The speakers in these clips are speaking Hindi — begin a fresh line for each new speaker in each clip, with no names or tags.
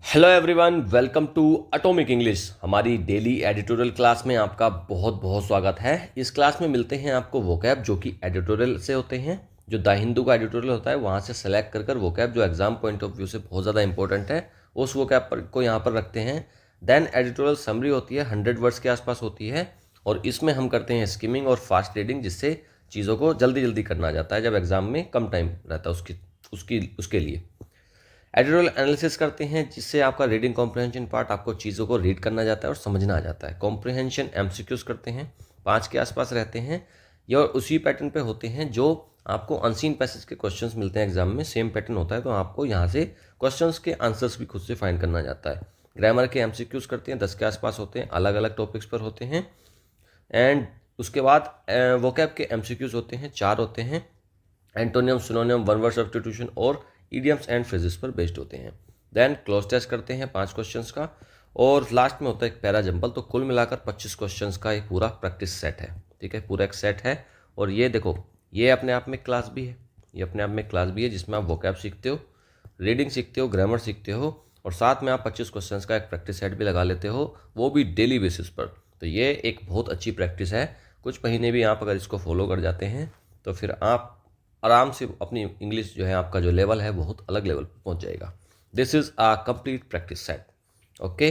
Hello everyone, welcome to Atomic English. हमारी डेली एडिटोरियल क्लास में आपका बहुत बहुत स्वागत है। इस क्लास में मिलते हैं आपको वोकैब जो कि एडिटोरियल से होते हैं। जो द हिंदू का एडिटोरियल होता है वहाँ से सेलेक्ट कर वोकैब जो एग्जाम पॉइंट ऑफ व्यू से बहुत ज़्यादा इंपॉर्टेंट है उस वोकैब पर को यहाँ पर रखते हैं। देन एडिटोरियल समरी होती है, 100 वर्ड्स के आसपास होती है और इसमें हम करते हैं स्किमिंग और फास्ट रीडिंग, जिससे चीज़ों को जल्दी जल्दी करना जाता है जब एग्जाम में कम टाइम रहता है उसके लिए। एडिटोरियल एनालिसिस करते हैं जिससे आपका रीडिंग कॉम्प्रहेंशन पार्ट, आपको चीज़ों को रीड करना जाता है और समझना आ जाता है। कॉम्प्रहेंशन एमसीक्यूज करते हैं, 5 के आसपास रहते हैं। ये और उसी पैटर्न पे होते हैं जो आपको अनसीन पैसेज के क्वेश्चंस मिलते हैं एग्जाम में, सेम पैटर्न होता है, तो आपको यहाँ से क्वेश्चंस के आंसर्स भी खुद से फाइंड करना जाता है। ग्रामर के एमसीक्यूज करते हैं, 10 के आसपास होते हैं, अलग अलग टॉपिक्स पर होते हैं। एंड उसके बाद वोकैब के एमसीक्यूज होते हैं, 4 होते हैं। एंटोनियम, सिनोनियम, वन वर्ड सब्स्टिट्यूशन और इडियम्स एंड फ्रेजेस पर बेस्ड होते हैं। देन क्लोज टेस्ट करते हैं 5 क्वेश्चंस का और लास्ट में होता है एक पैरा जंपल। तो कुल मिलाकर 25 क्वेश्चंस का एक पूरा प्रैक्टिस सेट है। ठीक है, पूरा एक सेट है। और ये देखो, ये अपने आप में क्लास भी है, ये अपने आप में क्लास भी है जिसमें आप वोकैब सीखते हो, रीडिंग सीखते हो, ग्रामर सीखते हो और साथ में आप 25 क्वेश्चंस का एक प्रैक्टिस सेट भी लगा लेते हो, वो भी डेली बेसिस पर। तो ये एक बहुत अच्छी प्रैक्टिस है। कुछ महीने भी आप अगर इसको फॉलो कर जाते हैं तो फिर आप आराम से अपनी इंग्लिश जो है, आपका जो लेवल है बहुत अलग लेवल पर पहुंच जाएगा। This is a complete practice set. Okay,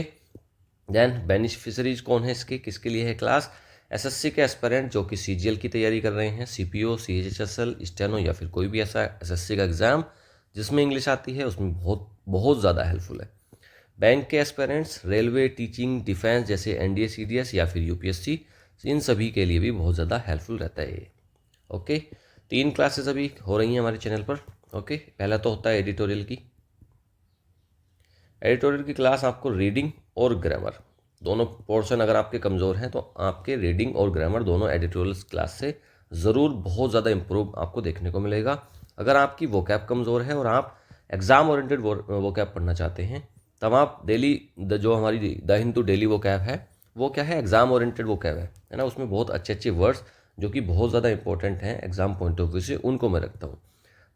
then beneficiaries कौन है इसके, किसके लिए है क्लास? एसएससी के एस्पिरेंट जो कि सीजीएल की तैयारी कर रहे हैं, सीपीओ, सीएचएसएल, स्टेनो या फिर कोई भी ऐसा एसएससी का एग्ज़ाम जिसमें इंग्लिश आती है, उसमें बहुत बहुत ज़्यादा हेल्पफुल है। बैंक के एस्पिरेंट्स, रेलवे, टीचिंग, डिफेंस जैसे एनडीए, सीडीएस या फिर यूपीएससी, इन सभी के लिए भी बहुत ज़्यादा हेल्पफुल रहता है ये। ओके, 3 क्लासेस अभी हो रही हैं हमारे चैनल पर। ओके, पहला तो होता है एडिटोरियल की। एडिटोरियल की क्लास आपको रीडिंग और ग्रामर दोनों पोर्शन अगर आपके कमज़ोर हैं तो आपके रीडिंग और ग्रामर दोनों एडिटोरियल क्लास से ज़रूर बहुत ज़्यादा इम्प्रूव आपको देखने को मिलेगा। अगर आपकी वोकैब कमज़ोर है और आप एग्ज़ाम ओरिएंटेड वोकैब पढ़ना चाहते हैं तब आप डेली जो हमारी द हिंदू डेली वोकैब है वो क्या है, एग्ज़ाम ओरिएंटेड वोकैब है ना। उसमें बहुत अच्छे अच्छे वर्ड्स जो कि बहुत ज़्यादा इंपॉर्टेंट हैं एग्जाम पॉइंट ऑफ व्यू से, उनको मैं रखता हूँ।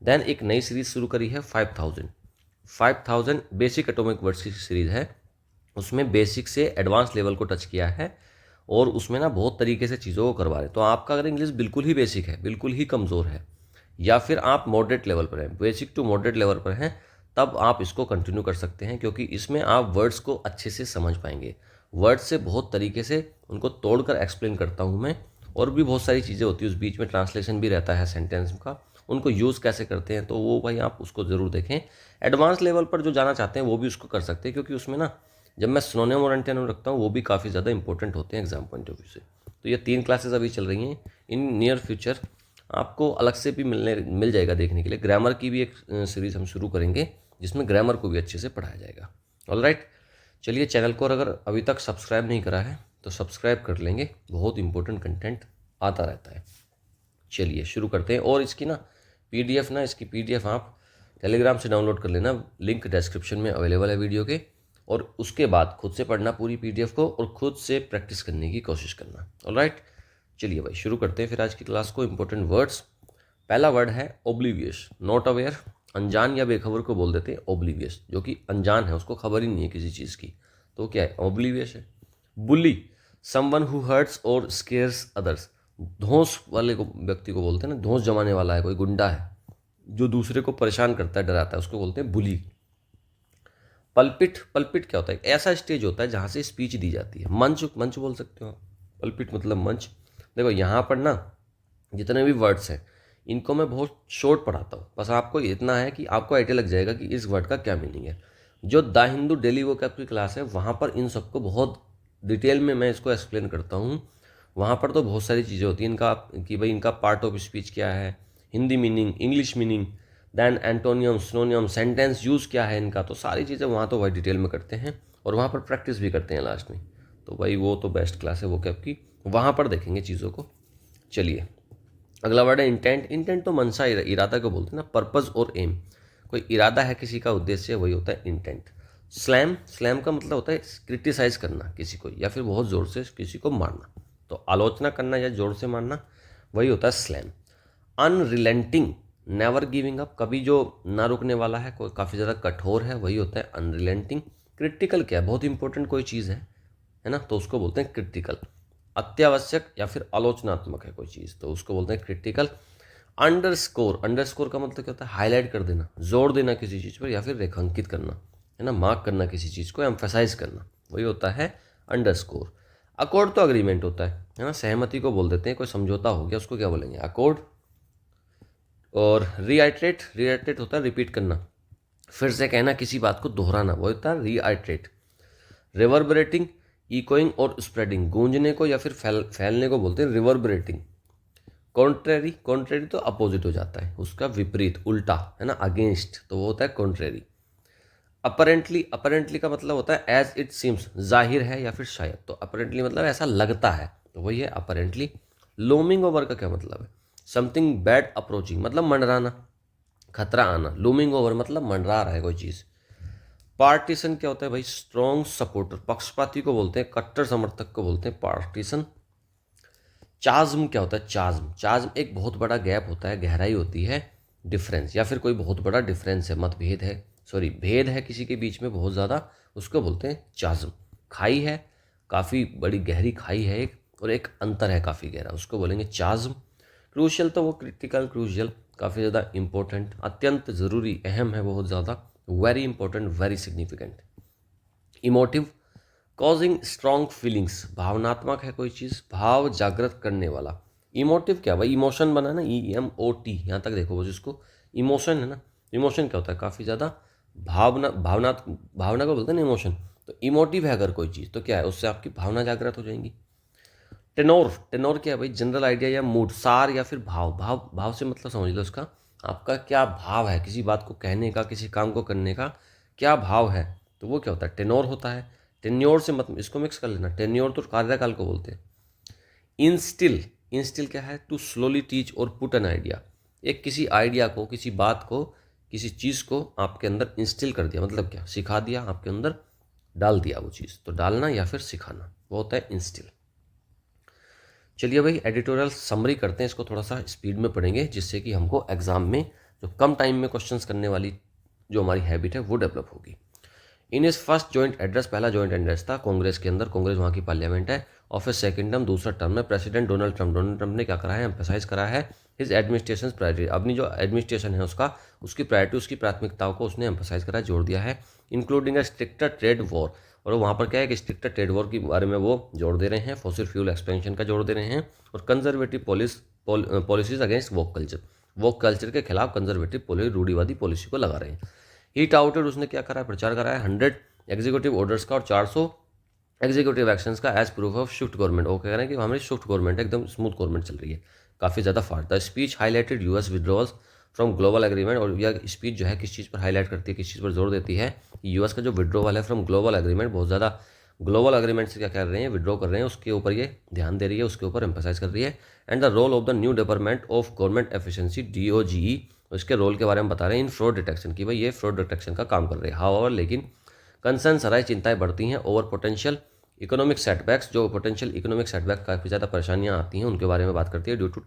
देन एक नई सीरीज़ शुरू करी है 5000 बेसिक एटॉमिक वर्ड्स की सीरीज़ है। उसमें बेसिक से एडवांस लेवल को टच किया है और उसमें ना बहुत तरीके से चीज़ों को करवा रहे हैं। तो आपका अगर इंग्लिश बिल्कुल ही बेसिक है, बिल्कुल ही कमज़ोर है, या फिर आप मॉडरेट लेवल पर हैं, बेसिक टू मॉडरेट लेवल पर हैं, तब आप इसको कंटिन्यू कर सकते हैं क्योंकि इसमें आप वर्ड्स को अच्छे से समझ पाएंगे। वर्ड्स से बहुत तरीके से उनको तोड़कर एक्सप्लेन करता हूँ मैं, और भी बहुत सारी चीज़ें होती है, उस बीच में ट्रांसलेशन भी रहता है सेंटेंस का, उनको यूज़ कैसे करते हैं, तो वो भाई आप उसको ज़रूर देखें। एडवांस लेवल पर जो जाना चाहते हैं वो भी उसको कर सकते हैं क्योंकि उसमें ना जब मैं सिनोनिम और एंटोनिम रखता हूँ वो भी काफ़ी ज़्यादा इंपॉर्टेंट होते हैं एग्जाम पॉइंट ऑफ व्यू से। तो ये 3 क्लासेस अभी चल रही हैं। इन नियर फ्यूचर आपको अलग से भी मिल जाएगा देखने के लिए। ग्रामर की भी एक सीरीज़ हम शुरू करेंगे जिसमें ग्रामर को भी अच्छे से पढ़ाया जाएगा। ऑलराइट, चलिए चैनल को अगर अभी तक सब्सक्राइब नहीं करा है तो सब्सक्राइब कर लेंगे, बहुत इंपॉर्टेंट कंटेंट आता रहता है। चलिए शुरू करते हैं। और इसकी इसकी पीडीएफ आप टेलीग्राम से डाउनलोड कर लेना, लिंक डिस्क्रिप्शन में अवेलेबल है वीडियो के। और उसके बाद खुद से पढ़ना पूरी पीडीएफ को और खुद से प्रैक्टिस करने की कोशिश करना। ऑलराइट, चलिए भाई शुरू करते हैं फिर आज की क्लास को। इंपॉर्टेंट वर्ड्स, पहला वर्ड है ओब्लीवियस, नॉट अवेयर, अनजान या बेखबर को बोल देते हैं ओब्लीवियस। जो कि अनजान है, उसको खबर ही नहीं है किसी चीज़ की, तो क्या है, ओब्लीवियस है। बुली, समवन हु हर्ट्स और स्केयर्स अदर्स, धौंस वाले को व्यक्ति को बोलते हैं ना, धौंस जमाने वाला है, कोई गुंडा है जो दूसरे को परेशान करता है, डराता है, उसको बोलते हैं बुली। पल्पिट, पल्पिट क्या होता है, ऐसा स्टेज होता है जहाँ से स्पीच दी जाती है। मंच, मंच बोल सकते हो आप, पल्पिट मतलब मंच। देखो यहाँ पर ना जितने भी वर्ड्स हैं इनको मैं बहुत शॉर्ट पढ़ाता हूँ, बस आपको इतना है कि आपको आइडिया लग जाएगा कि इस वर्ड का क्या मीनिंग है। जो द हिंदू डेली वोकैब की क्लास है वहाँ पर इन सबको बहुत डिटेल में मैं इसको एक्सप्लेन करता हूँ। वहाँ पर तो बहुत सारी चीज़ें होती हैं इनका, कि भाई इनका पार्ट ऑफ स्पीच क्या है, Hindi meaning, English meaning, then antonym, synonym, sentence use क्या है इनका, तो सारी चीज़ें वहाँ तो भाई डिटेल में करते हैं और वहाँ पर प्रैक्टिस भी करते हैं लास्ट में। तो भाई वो तो बेस्ट क्लास है वोकैब की, वहाँ पर देखेंगे चीज़ों को। चलिए अगला वर्ड है इंटेंट। इंटेंट तो मनसा, इरादा को बोलते हैं ना, पर्पज़ और एम, कोई इरादा है किसी का, उद्देश्य, वही होता है इंटेंट। स्लैम, स्लैम का मतलब होता है क्रिटिसाइज करना किसी को या फिर बहुत ज़ोर से किसी को मारना, तो आलोचना करना या ज़ोर से मारना, वही होता है slam. Unrelenting, never giving up, कभी जो ना रुकने वाला है, कोई काफ़ी ज़्यादा कठोर है, वही होता है अनरिलेंटिंग। क्रिटिकल क्या है, बहुत इंपॉर्टेंट कोई चीज़ है ना, तो उसको बोलते हैं क्रिटिकल। अत्यावश्यक या फिर आलोचनात्मक है कोई चीज़, तो उसको बोलते हैं क्रिटिकल। अंडरस्कोर, अंडरस्कोर का मतलब क्या होता है, हाईलाइट कर देना, जोर देना किसी चीज़ पर, या फिर रेखांकित करना, है ना, मार्क करना किसी चीज़ को, एम्फेसाइज करना, वही होता है अंडरस्कोर। अकॉर्ड तो अग्रीमेंट होता है ना, सहमति को बोल देते हैं, कोई समझौता हो गया उसको क्या बोलेंगे, अकॉर्ड। और रीआइट्रेट, रीआइट्रेट होता है रिपीट करना, फिर से कहना, किसी बात को दोहराना, वो होता है रीआइट्रेट। रिवर्बरेटिंग, इकोइंग और स्प्रेडिंग, गूंजने को या फिर फैलने को बोलते हैं रिवर्बरेटिंग। कॉन्ट्रेरी, कॉन्ट्रेरी तो अपोजिट हो जाता है, उसका विपरीत, उल्टा, है ना, अगेंस्ट, तो वो होता है कॉन्ट्रेरी। अपरेंटली, अपरेंटली का मतलब होता है एज इट सीम्स, जाहिर है या फिर शायद, तो अपरेंटली मतलब ऐसा लगता है, तो वही है अपरेंटली। लूमिंग ओवर का क्या मतलब है, समथिंग बैड अप्रोचिंग, मतलब मंडराना, खतरा आना। लूमिंग ओवर मतलब मंडरा रहा है कोई चीज़। पार्टीशन क्या होता है भाई, स्ट्रॉन्ग सपोर्टर, पक्षपाती को बोलते हैं, कट्टर समर्थक को बोलते हैं पार्टीशन। चाज्म क्या होता है, चाज्म, चाज्म एक बहुत बड़ा गैप होता है, गहराई होती है, डिफरेंस, या फिर कोई बहुत बड़ा डिफरेंस है, मतभेद है, सॉरी भेद है किसी के बीच में बहुत ज़्यादा, उसको बोलते हैं चाज्म। खाई है, काफ़ी बड़ी गहरी खाई है एक, और एक अंतर है काफ़ी गहरा, उसको बोलेंगे चाज्म। क्रूशियल तो वो क्रिटिकल, क्रूशियल काफ़ी ज़्यादा इंपॉर्टेंट, अत्यंत ज़रूरी, अहम है बहुत ज़्यादा, very important, very significant. Emotive, causing strong feelings, भावनात्मक है कोई चीज़, भाव जागृत करने वाला। इमोटिव क्या भाई, इमोशन बना ना, EMOT, यहाँ तक देखो वो जिसको इमोशन है ना, इमोशन क्या होता है, काफ़ी ज़्यादा भावना, भावना को बोलते हैं ना इमोशन, तो इमोटिव है अगर कोई चीज़ तो क्या है, उससे आपकी भावना जागृत हो जाएंगी। टेनोर, टेनोर क्या है भाई, जनरल आइडिया या मूड, सार या फिर भाव, भाव, भाव से मतलब समझ लो उसका, आपका क्या भाव है किसी बात को कहने का, किसी काम को करने का क्या भाव है, तो वो क्या होता है, टेनोर होता है। टेन्योर से मतलब इसको मिक्स कर लेना, टेन्योर तो कार्यकाल को बोलते हैं। इंस्टिल, इंस्टिल क्या है, टू स्लोली टीच और पुट एन आइडिया, एक किसी आइडिया को, किसी बात को, किसी चीज़ को आपके अंदर इंस्टिल कर दिया, मतलब क्या, सिखा दिया, आपके अंदर डाल दिया वो चीज़, तो डालना या फिर सिखाना, वो होता है इंस्टिल। चलिए भाई एडिटोरियल समरी करते हैं, इसको थोड़ा सा स्पीड में पढ़ेंगे, जिससे कि हमको एग्जाम में जो कम टाइम में क्वेश्चंस करने वाली जो हमारी हैबिट है वो डेवलप होगी। इन इज फर्स्ट जॉइंट एड्रेस, पहला जॉइंट एड्रेस था कांग्रेस के अंदर, कांग्रेस वहाँ की पार्लियामेंट है, ऑफिस सेकंड टर्म, दूसरा टर्म में president Donald Trump, Donald Trump ने क्या करा है, एम्फेसाइज करा है हिज एडमिनिस्ट्रेशन प्रायोरिटी, अपनी जो एडमिनिस्ट्रेशन है उसका, उसकी प्रायोरिटी, उसकी प्राथमिकताओं को उसने एम्फेसाइज करा, जोड़ दिया है, including a stricter trade war, और वहाँ पर क्या है कि स्ट्रिक्टर ट्रेड वॉर के बारे में वो जोड़ दे रहे हैं, फॉसिल फ्यूल एक्सपेंशन का जोड़ दे रहे हैं, और conservative policies against woke culture, woke culture के खिलाफ कंजर्वेटिव रूढ़िवादी पॉलिसी को लगा रहे हैं। हीट आउटेड, उसने क्या करा है, प्रचार करा है 100 एग्जीक्यूटिव ऑर्डर्स का और 400 एग्जीक्यूटिव एक्शंस का as proof of swift government, वो कह रहे हैं कि हमारी शिफ्ट गवर्नमेंट है, एकदम स्मूथ गवर्नमेंट चल रही है, काफ़ी ज़्यादा fast. The speech highlighted US withdrawals from global agreement, और यह स्पीच जो है किस चीज़ पर हाईलाइट करती है, किस चीज़ पर जोर देती है, US का जो विड्रॉवल है फ्रॉम ग्लोबल एग्रीमेंट, बहुत ज़्यादा ग्लोबल एग्रीमेंट से क्या कर रहे हैं, विड्रॉ कर रहे हैं, उसके ऊपर ये ध्यान दे रही है, उसके ऊपर एम्फेसाइज कर रही है। And the role of the new department of government efficiency DOGE, उसके रोल के बारे में बता रहे हैं इन फ्रॉड डिटेक्शन की, भाई ये फ्रॉड डिटेक्शन का काम कर रहे हैं। हाउएवर, लेकिन कंसर्न सराय, चिंताएं बढ़ती हैं, ओवर पोटेंशियल इकोनॉमिक सेटबैक्स, जो पोटेंशियल इकोनॉमिक सेटबैक काफ़ी ज़्यादा परेशानियां आती हैं उनके बारे में बात करती है, ड्यू टू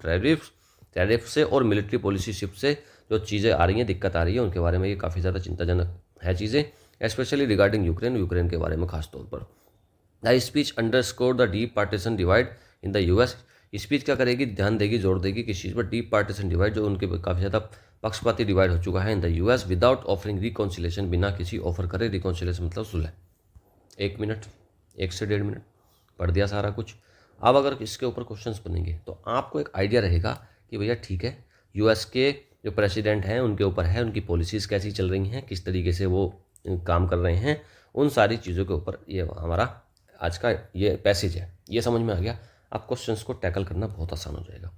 टैरिफ से और मिलिट्री पॉलिसी शिफ्ट से जो चीज़ें आ रही हैं, दिक्कत आ रही है, उनके बारे में ये काफ़ी ज़्यादा चिंताजनक है चीज़ें, स्पेशली रिगार्डिंग यूक्रेन, यूक्रेन के बारे में खास तौर पर। The speech underscore the deep partition divide in the US, speech क्या करेगी, ध्यान देगी, जोर देगी किस चीज़ पर, डीप पार्टीशन डिवाइड, जो उनके काफ़ी ज़्यादा पक्षपाती डिवाइड हो चुका है in the US, without offering reconciliation, बिना किसी ऑफर करे, रिकॉन्सिलेशन मतलब सुलह। 1 मिनट, 1 से 1.5 मिनट पढ़ दिया सारा कुछ। अब अगर इसके ऊपर क्वेश्चंस बनेंगे तो आपको एक आइडिया रहेगा कि भैया ठीक है, US के जो प्रेसिडेंट हैं उनके ऊपर है, उनकी पॉलिसीज़ कैसी चल रही हैं, किस तरीके से वो काम कर रहे हैं, उन सारी चीज़ों के ऊपर ये हमारा आज का ये पैसेज है, ये समझ में आ गया, आप क्वेश्चंस को टैकल करना बहुत आसान हो जाएगा।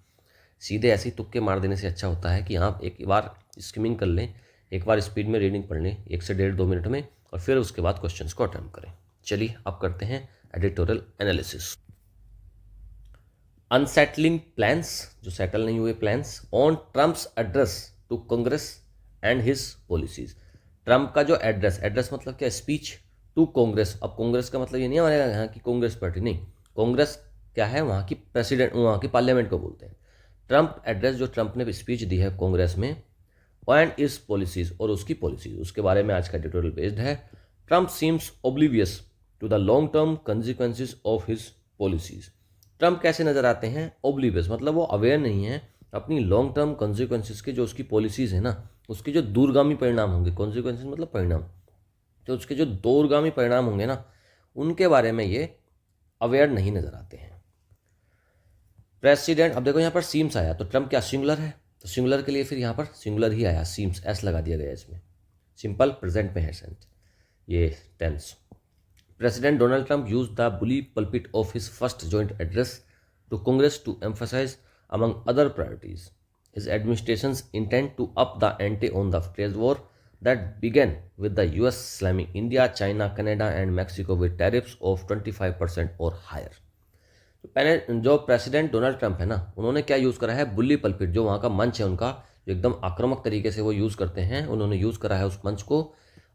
सीधे ऐसे ही तुक्के मार देने से अच्छा होता है कि आप एक बार स्किमिंग कर लें, एक बार स्पीड में रीडिंग पढ़ लें 1 से 1.5-2 मिनट में, और फिर उसके बाद क्वेश्चंस को अटेम्प्ट करें। चलिए अब करते हैं एडिटोरियल एनालिसिस। अनसेटलिंग प्लान्स, जो सेटल नहीं हुए plans, on Trump's address to Congress and his policies. Trump का जो एड्रेस, एड्रेस मतलब क्या, स्पीच टू कांग्रेस। अब कांग्रेस का मतलब ये नहीं हमारे यहाँ की कांग्रेस पार्टी, नहीं, कांग्रेस क्या है, वहाँ की प्रेसिडेंट, वहाँ की पार्लियामेंट को बोलते हैं। ट्रम्प एड्रेस, जो ट्रम्प ने स्पीच दी है कांग्रेस में, एंड इस पॉलिसीज, और उसकी पॉलिसीज, उसके बारे में आज का एडिटोरियल बेस्ड है। Trump seems oblivious to the long term consequences of his policies. Trump कैसे नजर आते हैं? ओब्लिवियस मतलब वो अवेयर नहीं है अपनी लॉन्ग टर्म कंसिक्वेंसेस के, जो उसकी पॉलिसीज है ना, उसके जो दूरगामी परिणाम होंगे, कॉन्सिक्वेंसेस मतलब परिणाम, तो उसके जो दूरगामी परिणाम होंगे ना, उनके बारे में ये अवेयर नहीं नजर आते हैं। प्रेसिडेंट, अब देखो यहाँ पर सीम्स आया तो ट्रम्प क्या सिंगुलर है, तो सिंगुलर के लिए फिर यहाँ पर सिंगुलर ही आया, सीम्स, एस लगा दिया गया इसमें, सिंपल प्रेजेंट में है सेंट ये टेंस। President Donald Trump use the bully pulpit of his first joint address to Congress to emphasise among other priorities his administration's intent to up the ante on the trade war that began with the US slamming India, China, Canada and Mexico with tariffs of 25% or higher। तो पहले जो प्रेसिडेंट डोनाल्ड ट्रंप है ना, उन्होंने क्या यूज़ करा है? बुल्ली पल्पिट, जो वहाँ का मंच है उनका, जो एकदम आक्रामक तरीके से वो यूज़ करते हैं, उन्होंने यूज़ करा है उस मंच को।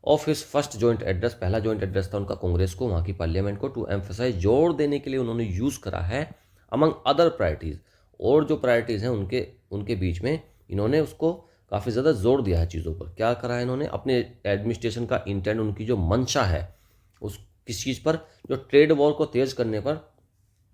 Of his first joint address, पहला जॉइंट एड्रेस था उनका कांग्रेस को, वहाँ की पार्लियामेंट को, टू एम्फसाइज, जोर देने के लिए उन्होंने यूज़ करा है अमंग अदर प्रायोरिटीज़, और जो प्रायोरिटीज़ हैं उनके उनके बीच में इन्होंने उसको काफ़ी ज़्यादा जोर दिया है चीज़ों पर। क्या करा है इन्होंने? अपने एडमिनिस्ट्रेशन का इंटेंट, उनकी जो मंशा है उस किस चीज़ पर? जो ट्रेड वॉर को तेज़ करने पर,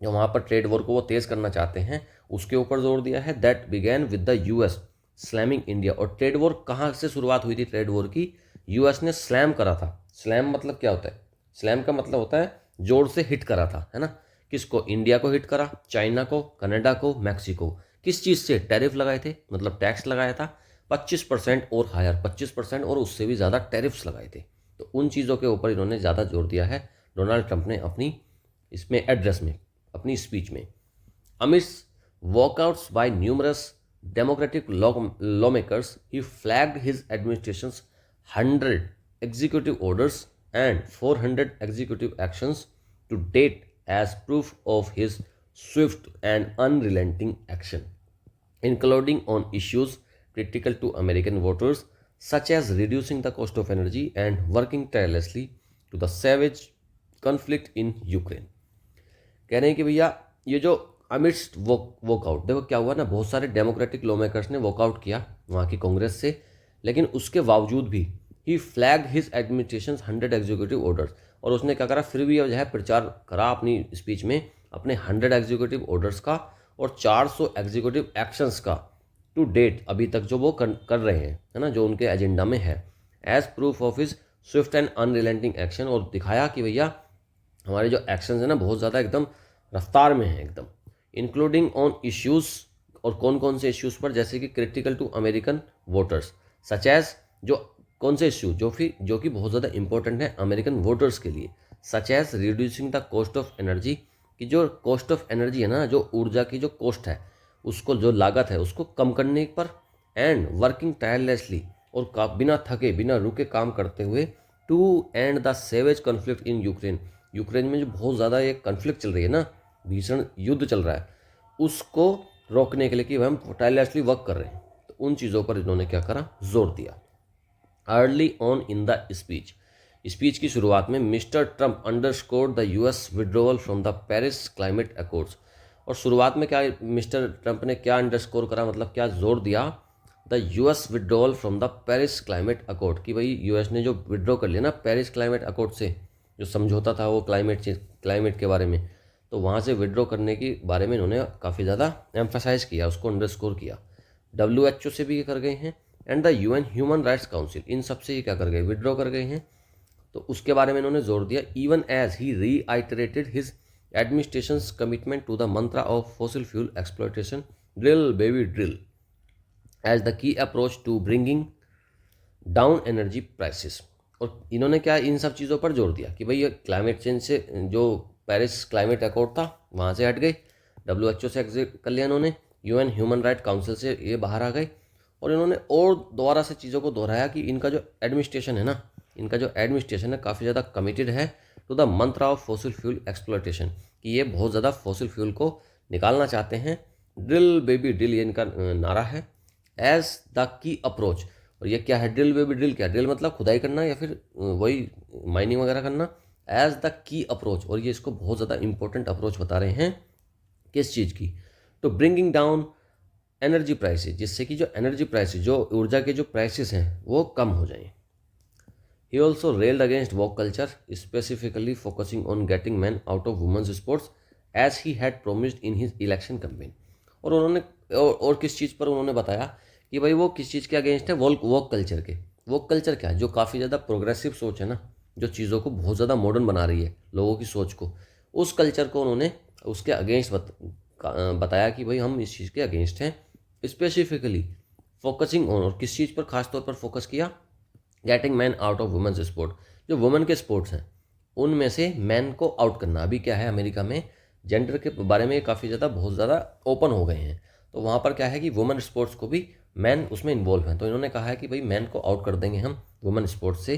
जो वहाँ पर ट्रेड वॉर को वो तेज़ करना चाहते हैं, उसके ऊपर जोर दिया है। That began with the US slamming India. और ट्रेड वॉर कहाँ से शुरुआत हुई थी ट्रेड वॉर की? यूएस ने स्लैम करा था। स्लैम मतलब क्या होता है? स्लैम का मतलब होता है जोर से हिट करा था, है ना। किसको? इंडिया को हिट करा, चाइना को, कनाडा को, मैक्सिको। किस चीज़ से? टैरिफ लगाए थे, मतलब टैक्स लगाया था 25% और हायर, 25% और उससे भी ज़्यादा टैरिफ्स लगाए थे। तो उन चीज़ों के ऊपर इन्होंने ज़्यादा जोर दिया है डोनाल्ड ट्रंप ने अपनी इसमें एड्रेस में, अपनी स्पीच में। Amidst walkouts by numerous Democratic lawmakers, he flagged his administration's 100 executive orders and 400 executive actions to date as proof of his swift and unrelenting action, including on issues critical to American voters, such as reducing the cost of energy and working tirelessly to the savage conflict in Ukraine। कह रहे हैं कि भैया ये जो अमिट्स वॉकआउट, देखो क्या हुआ ना, बहुत सारे डेमोक्रेटिक लॉ मेकर्स ने वॉकआउट किया वहाँ की कांग्रेस से, लेकिन उसके बावजूद भी he flag his administration 100 executive orders. और उसने क्या करा? फिर भी जो है प्रचार करा अपनी स्पीच में अपने 100 एग्जीक्यूटिव ऑर्डर्स का और 400 एग्जीक्यूटिव एक्शंस का टू डेट, अभी तक जो वो कर रहे हैं, है ना, जो उनके एजेंडा में है, as proof of his swift and unrelenting action. और दिखाया कि भैया हमारे जो एक्शंस है ना, बहुत ज़्यादा एकदम रफ्तार में है एकदम, इंक्लूडिंग ऑन इश्यूज़। और कौन कौन से इश्यूज़ पर? जैसे कि critical to American voters, such as, जो कौन से इश्यू जो कि बहुत ज़्यादा इंपॉर्टेंट है अमेरिकन वोटर्स के लिए, such as reducing the cost of energy, कि जो कॉस्ट ऑफ एनर्जी है ना, जो ऊर्जा की जो कॉस्ट है, उसको, जो लागत है, उसको कम करने पर, एंड वर्किंग टायरलेसली, और बिना थके बिना रुके काम करते हुए, to end the savage conflict in Ukraine. Ukraine में जो बहुत ज़्यादा ये कॉन्फ्लिक्ट चल रही है ना, भीषण युद्ध चल रहा है, उसको रोकने के लिए कि हम टायरलेसली वर्क कर रहे हैं। तो उन चीज़ों पर इन्होंने क्या करा? जोर दिया। Early on in the speech की शुरुआत में Mister Trump underscored the US withdrawal from the Paris climate accords. और शुरुआत में क्या मिस्टर ट्रंप ने क्या अंडरस्कोर करा, मतलब क्या जोर दिया? The US withdrawal from the Paris climate accord, कि भाई यूएस ने जो विड्रॉ कर लिया ना पेरिस क्लाइमेट अकॉर्ड से, जो समझौता था वो क्लाइमेट के बारे में, तो वहाँ से विड्रॉ करने के बारे में इन्होंने काफ़ी ज़्यादा एम्फेसाइज किया, उसको अंडरस्कोर किया। WHO से भी ये कर गए हैं, and the UN human rights council, इन सब से ये क्या कर गए? विड्रॉ कर गए हैं। तो उसके बारे में इन्होंने जोर दिया। Even as he reiterated his administration's commitment to the mantra of fossil fuel exploitation, drill baby drill, as the key approach to bringing down energy prices. और इन्होंने क्या इन सब चीज़ों पर जोर दिया कि भाई ये क्लाइमेट चेंज से, जो पेरिस क्लाइमेट अकॉर्ड था वहाँ से हट गए, WHO से एग्जिट कर लिया इन्होंने, UN ह्यूमन राइट काउंसिल से ये बाहर आ गए। और इन्होंने और दोबारा से चीज़ों को दोहराया कि इनका जो एडमिनिस्ट्रेशन है ना, इनका जो एडमिनिस्ट्रेशन है काफ़ी ज़्यादा कमिटेड है to the mantra of fossil fuel exploitation, कि ये बहुत ज़्यादा फॉसिल फ्यूल को निकालना चाहते हैं। ड्रिल बेबी ड्रिल ये इनका नारा है। एज द की अप्रोच, और ये क्या है? ड्रिल बेबी ड्रिल क्या? ड्रिल मतलब खुदाई करना या फिर वही माइनिंग वगैरह करना। एज द की अप्रोच, और ये इसको बहुत ज़्यादा इंपॉर्टेंट अप्रोच बता रहे हैं किस चीज़ की? तो ब्रिंगिंग डाउन एनर्जी प्राइसेस, जिससे कि जो एनर्जी प्राइसेस, जो ऊर्जा के जो प्राइसेस हैं वो कम हो जाएं। He also railed against woke culture, specifically focusing on getting men out of women's sports as he had promised in his election campaign. और उन्होंने और किस चीज़ पर उन्होंने बताया कि भाई वो किस चीज़ के अगेंस्ट है, वोक कल्चर के। वोक कल्चर क्या है? जो काफ़ी ज़्यादा प्रोग्रेसिव सोच है ना, जो चीज़ों को बहुत ज़्यादा मॉडर्न बना रही है लोगों की सोच को, उस कल्चर को उन्होंने उसके अगेंस्ट बताया कि भाई हम इस चीज़ के अगेंस्ट हैं। स्पेसिफिकली फोकसिंग ऑन, और किस चीज़ पर खास तौर पर फोकस किया? Getting man out of women's sport. जो वुमेन के स्पोर्ट्स हैं उनमें से मैन को आउट करना। अभी क्या है, अमेरिका में जेंडर के बारे में काफ़ी ज़्यादा बहुत ज़्यादा ओपन हो गए हैं, तो वहाँ पर क्या है कि वुमेन स्पोर्ट्स को भी मैन उसमें इन्वॉल्व हैं। तो इन्होंने कहा है कि भाई मैन को आउट कर देंगे हम वुमेन स्पोर्ट्स से,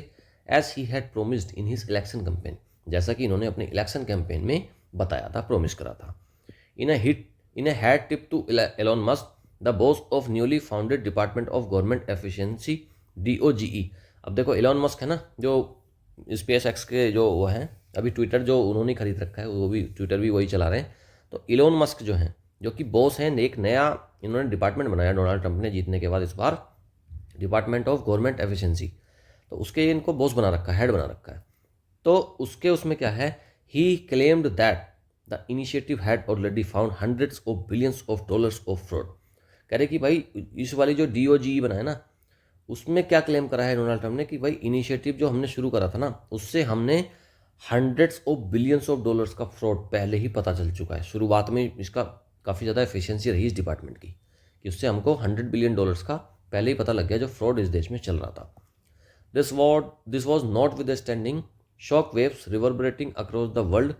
as he had promised in his election campaign, जैसा कि इन्होंने अपने इलेक्शन कैंपेन में बताया था, प्रोमिस करा था। In a hat tip to Elon Musk, the boss of newly founded department of government efficiency DOGE। अब देखो एलोन मस्क है ना, जो स्पेस एक्स के जो वो हैं, अभी ट्विटर जो उन्होंने खरीद रखा है, वो भी ट्विटर भी वही चला रहे हैं। तो एलोन मस्क जो हैं, जो कि बॉस हैं, एक नया इन्होंने डिपार्टमेंट बनाया डोनाल्ड ट्रंप ने जीतने के बाद इस बार, डिपार्टमेंट ऑफ गवर्नमेंट एफिशिएंसी। तो उसके इनको बॉस बना रखा है, हेड बना रखा है। तो उसके उसमें क्या है, he claimed that the initiative had already found hundreds of billions of dollars of fraud. कह रहे कि भाई इस वाली जो DOGE बनाया ना, उसमें क्या क्लेम करा है डोनाल्ड ट्रंप ने कि भाई इनिशिएटिव जो हमने शुरू करा था ना, उससे हमने hundreds of billions of dollars का फ्रॉड पहले ही पता चल चुका है। शुरुआत में इसका काफ़ी ज़्यादा एफिशिएंसी रही इस डिपार्टमेंट की, कि उससे हमको $100 बिलियन का पहले ही पता लग गया जो फ्रॉड इस देश में चल रहा था। This was notwithstanding shock waves reverberating across the world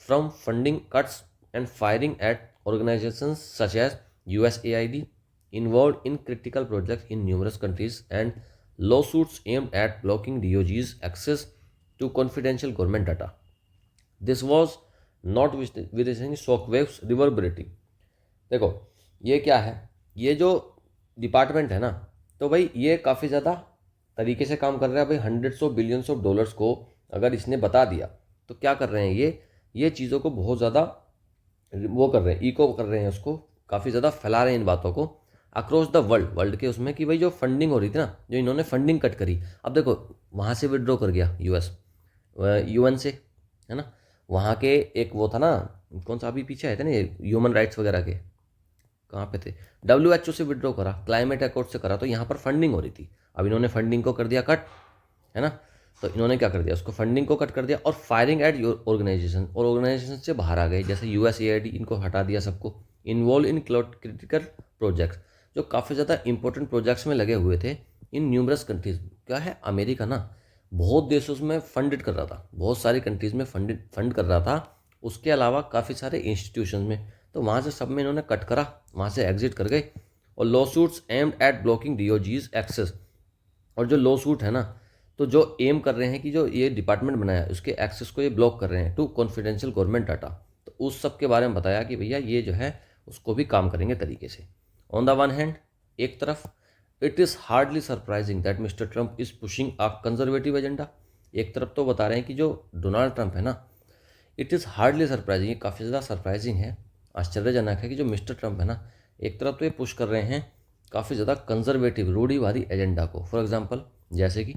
from funding cuts and firing at organisations such as USAID involved in critical projects in numerous countries and lawsuits aimed at blocking DOG's access to confidential government data. This was not witnessing shockwaves reverberating. देखो ये क्या है, ये जो डिपार्टमेंट है ना, तो भाई ये काफ़ी ज़्यादा तरीके से काम कर रहा है। भाई hundreds of billions of dollars को अगर इसने बता दिया तो क्या कर रहे हैं, ये चीज़ों को बहुत ज़्यादा वो कर रहे हैं, इको कर रहे हैं, उसको काफ़ी ज़्यादा फैला रहे हैं इन बातों को अक्रॉस द वर्ल्ड के उसमें, कि भाई जो फंडिंग हो रही थी ना, जो इन्होंने फंडिंग कट करी, अब देखो वहाँ से विड्रॉ कर गया UN से, है ना। वहाँ के एक वो था ना, कौन सा अभी पीछे आए थे ना ये ह्यूमन राइट्स वगैरह के, कहाँ पे थे, WHO से विड्रॉ करा, क्लाइमेट अकॉर्ड से करा, तो यहाँ पर फंडिंग हो रही थी। अब इन्होंने फंडिंग को कर दिया कट, है ना। तो इन्होंने क्या कर दिया, उसको फंडिंग को कट कर दिया, और फायरिंग एट ऑर्गेनाइजेशन, और ऑर्गेनाइजेशन से बाहर आ गए, जैसे USAID, इनको हटा दिया सबको। इन्वॉल्व इन क्रिटिकल प्रोजेक्ट्स, जो काफ़ी ज़्यादा इंपॉर्टेंट प्रोजेक्ट्स में लगे हुए थे इन न्यूमरस कंट्रीज। क्या है, अमेरिका ना बहुत देशों में फंडेड कर रहा था, बहुत सारी कंट्रीज़ में फंड कर रहा था, उसके अलावा काफ़ी सारे इंस्टीट्यूशन में। तो वहाँ से सब में इन्होंने कट करा, वहाँ से एग्जिट कर गए। और lawsuits aimed at blocking DOG's access, और जो लॉ सूट है ना, तो जो एम कर रहे हैं कि जो ये डिपार्टमेंट बनाया है उसके एक्सेस को ये ब्लॉक कर रहे हैं टू कॉन्फिडेंशियल गवर्नमेंट डाटा। तो उस सब के बारे में बताया कि भैया ये जो है उसको भी काम करेंगे तरीके से। ऑन द वन हैंड, एक तरफ it is hardly surprising that mister Trump is pushing a conservative agenda. एक तरफ तो बता रहे हैं कि जो डोनाल्ड ट्रंप है ना, इट इज़ हार्डली सरप्राइजिंग, ये काफ़ी ज़्यादा सरप्राइजिंग है, आश्चर्यजनक है कि जो मिस्टर ट्रंप है ना, एक तरफ तो ये पुश कर रहे हैं काफ़ी ज़्यादा कंजर्वेटिव रूढ़िवादी एजेंडा को। फॉर एग्जाम्पल, जैसे कि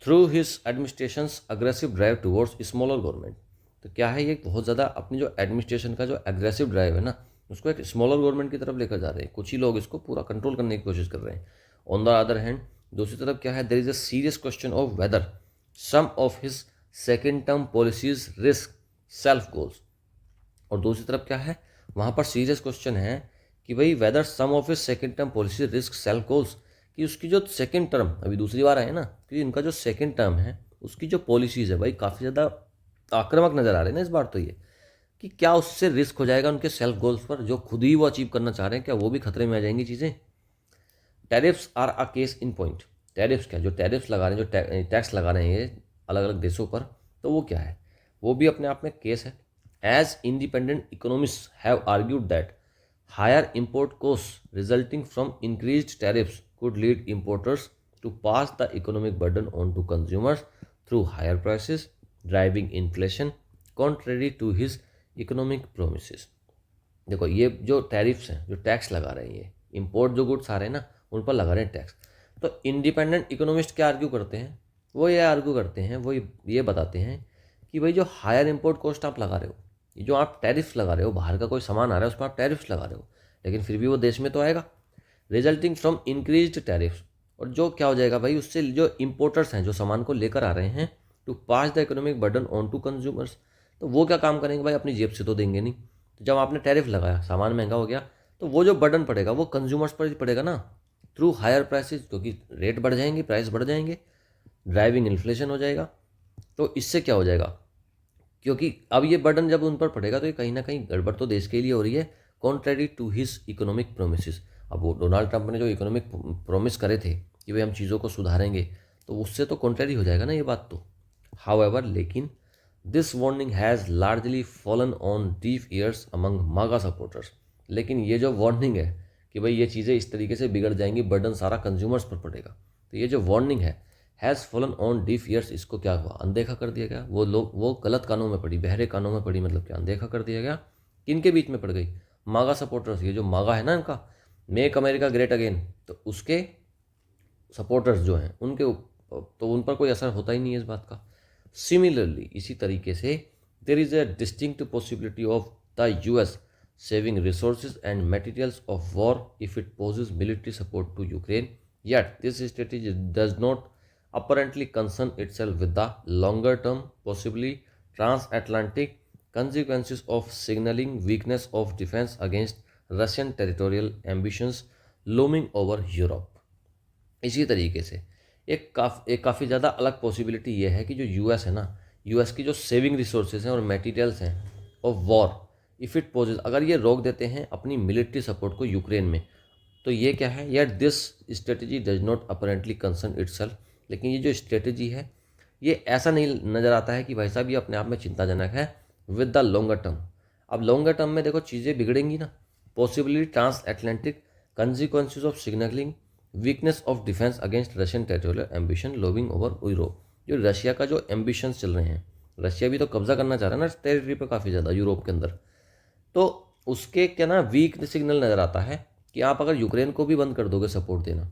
through his administrations aggressive drive towards smaller government. तो क्या है, ये बहुत ज़्यादा अपनी जो एडमिनिस्ट्रेशन का जो एग्रेसिव ड्राइव है ना, उसको एक स्मॉलर गवर्नमेंट की तरफ लेकर जा रहे हैं। कुछ ही लोग इसको पूरा कंट्रोल करने की कोशिश कर रहे हैं। ऑन द अदर हैंड, दूसरी तरफ क्या है, there is a serious question of whether some of his second term policies risk self goals. और दूसरी तरफ क्या है, वहाँ पर सीरियस क्वेश्चन है कि भाई whether some of his second term policy risk self goals, कि उसकी जो सेकेंड टर्म अभी दूसरी बार आए ना, कि इनका जो सेकेंड टर्म है उसकी जो पॉलिसीज़ है भाई काफ़ी ज़्यादा आक्रामक नज़र आ रहे हैं ना इस बार। तो ये कि क्या उससे रिस्क हो जाएगा उनके सेल्फ गोल्स पर, जो खुद ही वो अचीव करना चाह रहे हैं, क्या वो भी खतरे में आ जाएंगी चीज़ें। Tariffs are a case in point. Tariffs क्या, जो टैरिफ्स लगा रहे हैं, जो टैक्स लगा रहे हैं ये अलग अलग देशों पर, तो वो क्या है, वो भी अपने आप में केस है। As independent economist have argued that higher import cost resulting from increased tariffs could lead importers to pass the economic burden on to consumers through higher prices, driving inflation, contrary to his economic promises। देखो ये जो टैरिफ्स हैं, जो टैक्स लगा रहे हैं, ये इंपोर्ट जो गुड्स आ रहे हैं ना, उन पर लगा रहे हैं टैक्स। तो इंडिपेंडेंट इकोनॉमिस्ट क्या आर्ग्यू करते हैं वो ये आर्ग्यू करते हैं, वो ये बताते हैं कि भाई जो हायर इम्पोर्ट कॉस्ट आप लगा रहे हो, जो आप टैरिफ्स लगा रहे हो, बाहर का कोई सामान आ रहा है उसमें आप टैरिफ्स लगा रहे हो, लेकिन फिर भी वो देश में तो आएगा, रिजल्टिंग फ्रॉम इंक्रीज्ड टैरिफ्स। और जो क्या हो जाएगा भाई, उससे जो इम्पोर्टर्स हैं, जो सामान को लेकर आ रहे हैं, to pass the economic burden on to consumers, तो वो क्या काम करेंगे भाई, अपनी जेब से तो देंगे नहीं। तो जब आपने टैरिफ लगाया, सामान महंगा हो गया, तो वो जो बर्डन पड़ेगा वो कंज्यूमर्स पर ही पड़ेगा ना, थ्रू हायर प्राइसेस, क्योंकि रेट बढ़ जाएंगे, प्राइस बढ़ जाएंगे, ड्राइविंग इन्फ्लेशन हो जाएगा। तो इससे क्या हो जाएगा, क्योंकि अब ये बर्डन जब उन पर पड़ेगा तो ये कहीं ना कहीं गड़बड़ तो देश के लिए हो रही है, contrary to his economic promise. अब वो डोनाल्ड ट्रंप ने जो इकोनॉमिक प्रोमिस करे थे कि भाई हम चीज़ों को सुधारेंगे, तो उससे तो कॉन्ट्रेरी हो जाएगा ना ये बात तो। हाउएवर, लेकिन this warning has largely fallen on deaf years among मागा सपोर्टर्स। लेकिन ये जो वार्निंग है कि भाई ये चीज़ें इस तरीके से बिगड़ जाएंगी, बर्डन सारा कंज्यूमर्स पर पड़ेगा, तो ये जो वार्निंग है has fallen on deaf years, इसको क्या हुआ, अनदेखा कर दिया गया। वो लोग वो गलत कानों में पड़ी, बहरे कानों में पड़ी, मतलब क्या, अनदेखा कर दिया गया। किनके बीच में पड़ गई, मागा सपोर्टर्स। ये जो मागा है ना इनका, मेक अमेरिका ग्रेट अगेन, तो उसके सपोर्टर्स जो हैं उनके तो उन पर कोई असर होता ही नहीं है इस बात का। सिमिलरली, इसी तरीके से, there is a distinct possibility of the US saving resources and materials of war if it poses military support to Ukraine. Yet, this strategy does not apparently concern itself with the longer term, possibly transatlantic consequences of signaling weakness of defense against Russian territorial ambitions looming over Europe. इसी तरीके से एक काफ़ी ज़्यादा अलग पॉसिबिलिटी ये है कि जो यूएस है ना, यूएस की जो सेविंग रिसोर्सेज हैं और मटेरियल्स हैं of war, if it poses, अगर ये रोक देते हैं अपनी मिलिट्री सपोर्ट को यूक्रेन में, तो ये क्या है यार, this strategy does not apparently concern itself. लेकिन ये जो स्ट्रेटजी है, ये ऐसा नहीं नज़र आता है कि भाई साहब ये अपने आप में चिंताजनक है विद द लॉन्गर टर्म। अब लॉन्गर टर्म में देखो चीज़ें बिगड़ेंगी ना, possibly transatlantic consequences of signalling weakness of defence against Russian territorial ambition lobbing over Europe. जो रशिया का जो एम्बिशंस चल रहे हैं, रशिया भी तो कब्जा करना चाह रहा है ना टेरिटरी पर काफ़ी ज़्यादा यूरोप के अंदर, तो उसके क्या ना वीक सिग्नल नज़र आता है कि आप अगर यूक्रेन को भी बंद कर दोगे सपोर्ट देना,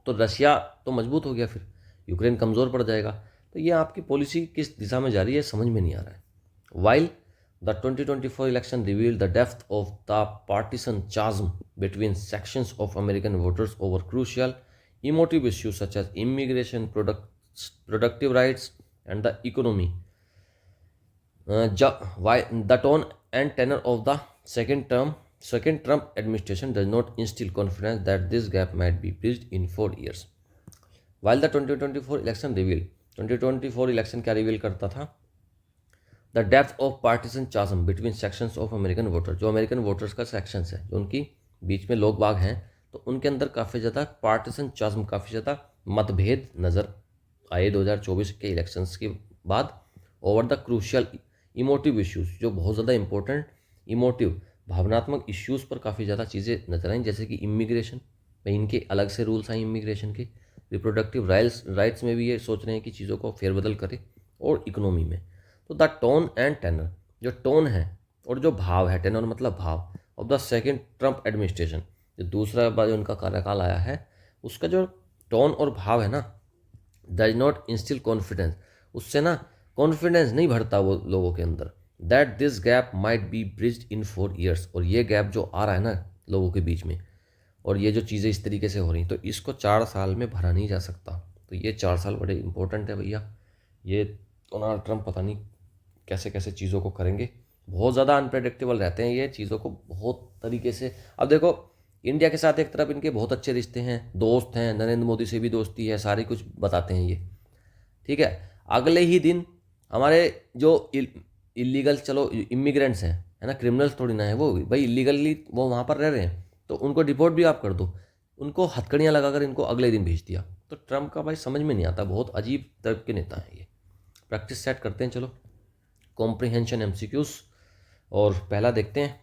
तो रशिया तो मजबूत हो गया, फिर यूक्रेन कमज़ोर पड़ जाएगा। तो ये आपकी पॉलिसी किस दिशा में जा रही है समझ में नहीं आ रहा है। While the 2024 election revealed the depth of the partisan chasm between sections of American voters over crucial emotive issues such as immigration, productive rights and the economy, the tone and tenor of the second Trump administration does not instill confidence that this gap might be bridged in 4 years. While the 2024 election revealed, 2024 election क्या रिवील करता था, the depth of partisan chasm between sections of American voter, जो अमेरिकन वोटर्स का सेक्शंस है, जो उनकी बीच में लोग बाग हैं, तो उनके अंदर काफ़ी ज़्यादा पार्टीसन चाज्म, काफ़ी ज़्यादा मतभेद नज़र आए 2024 के इलेक्शंस के बाद, over the crucial emotive issues, जो बहुत ज़्यादा इंपॉर्टेंट इमोटिव भावनात्मक इश्यूज़ पर काफ़ी ज़्यादा चीज़ें नजर आई, जैसे कि इमिग्रेशन, भाई इनके अलग से रूल्स आए इमिग्रेशन के, रिप्रोडक्टिव राइट्स में भी ये सोच रहे हैं कि चीज़ों को फेरबदल करें, और इकोनॉमी में। तो द टोन एंड टेनर, जो टोन है और जो भाव है, टेनर मतलब भाव, of the second Trump administration, जो दूसरा बार जो उनका कार्यकाल आया है, उसका जो टोन और भाव है ना, डज नॉट इंस्टिल कॉन्फिडेंस, उससे ना कॉन्फिडेंस नहीं बढ़ता वो लोगों के अंदर, that this gap might be bridged in 4 years, और ये गैप जो आ रहा है ना लोगों के बीच में, और ये जो चीज़ें इस तरीके से हो रही, तो इसको 4 साल में भरा नहीं जा सकता। तो ये 4 साल बड़े इंपॉर्टेंट है भैया। ये डोनाल्ड ट्रंप पता नहीं कैसे कैसे चीज़ों को करेंगे, बहुत ज़्यादा अनप्रेडिक्टेबल रहते हैं ये, चीज़ों को बहुत तरीके से। अब देखो इंडिया के साथ एक तरफ इनके बहुत अच्छे रिश्ते हैं, दोस्त हैं, नरेंद्र मोदी से भी दोस्ती है, सारी कुछ बताते हैं ये, ठीक है। अगले ही दिन हमारे जो इलीगल, चलो इमिग्रेंट्स हैं, है ना, क्रिमिनल्स थोड़ी ना है वो, भाई इलीगली वो वहाँ पर रह रहे हैं, तो उनको डिपोर्ट भी आप कर दो, उनको हथकड़ियाँ लगाकर इनको अगले दिन भेज दिया। तो ट्रंप का भाई समझ में नहीं आता, बहुत अजीब तरह के नेता हैं ये। प्रैक्टिस सेट करते हैं, चलो कॉम्प्रिहेंशन एमसीक्यूज, और पहला देखते हैं,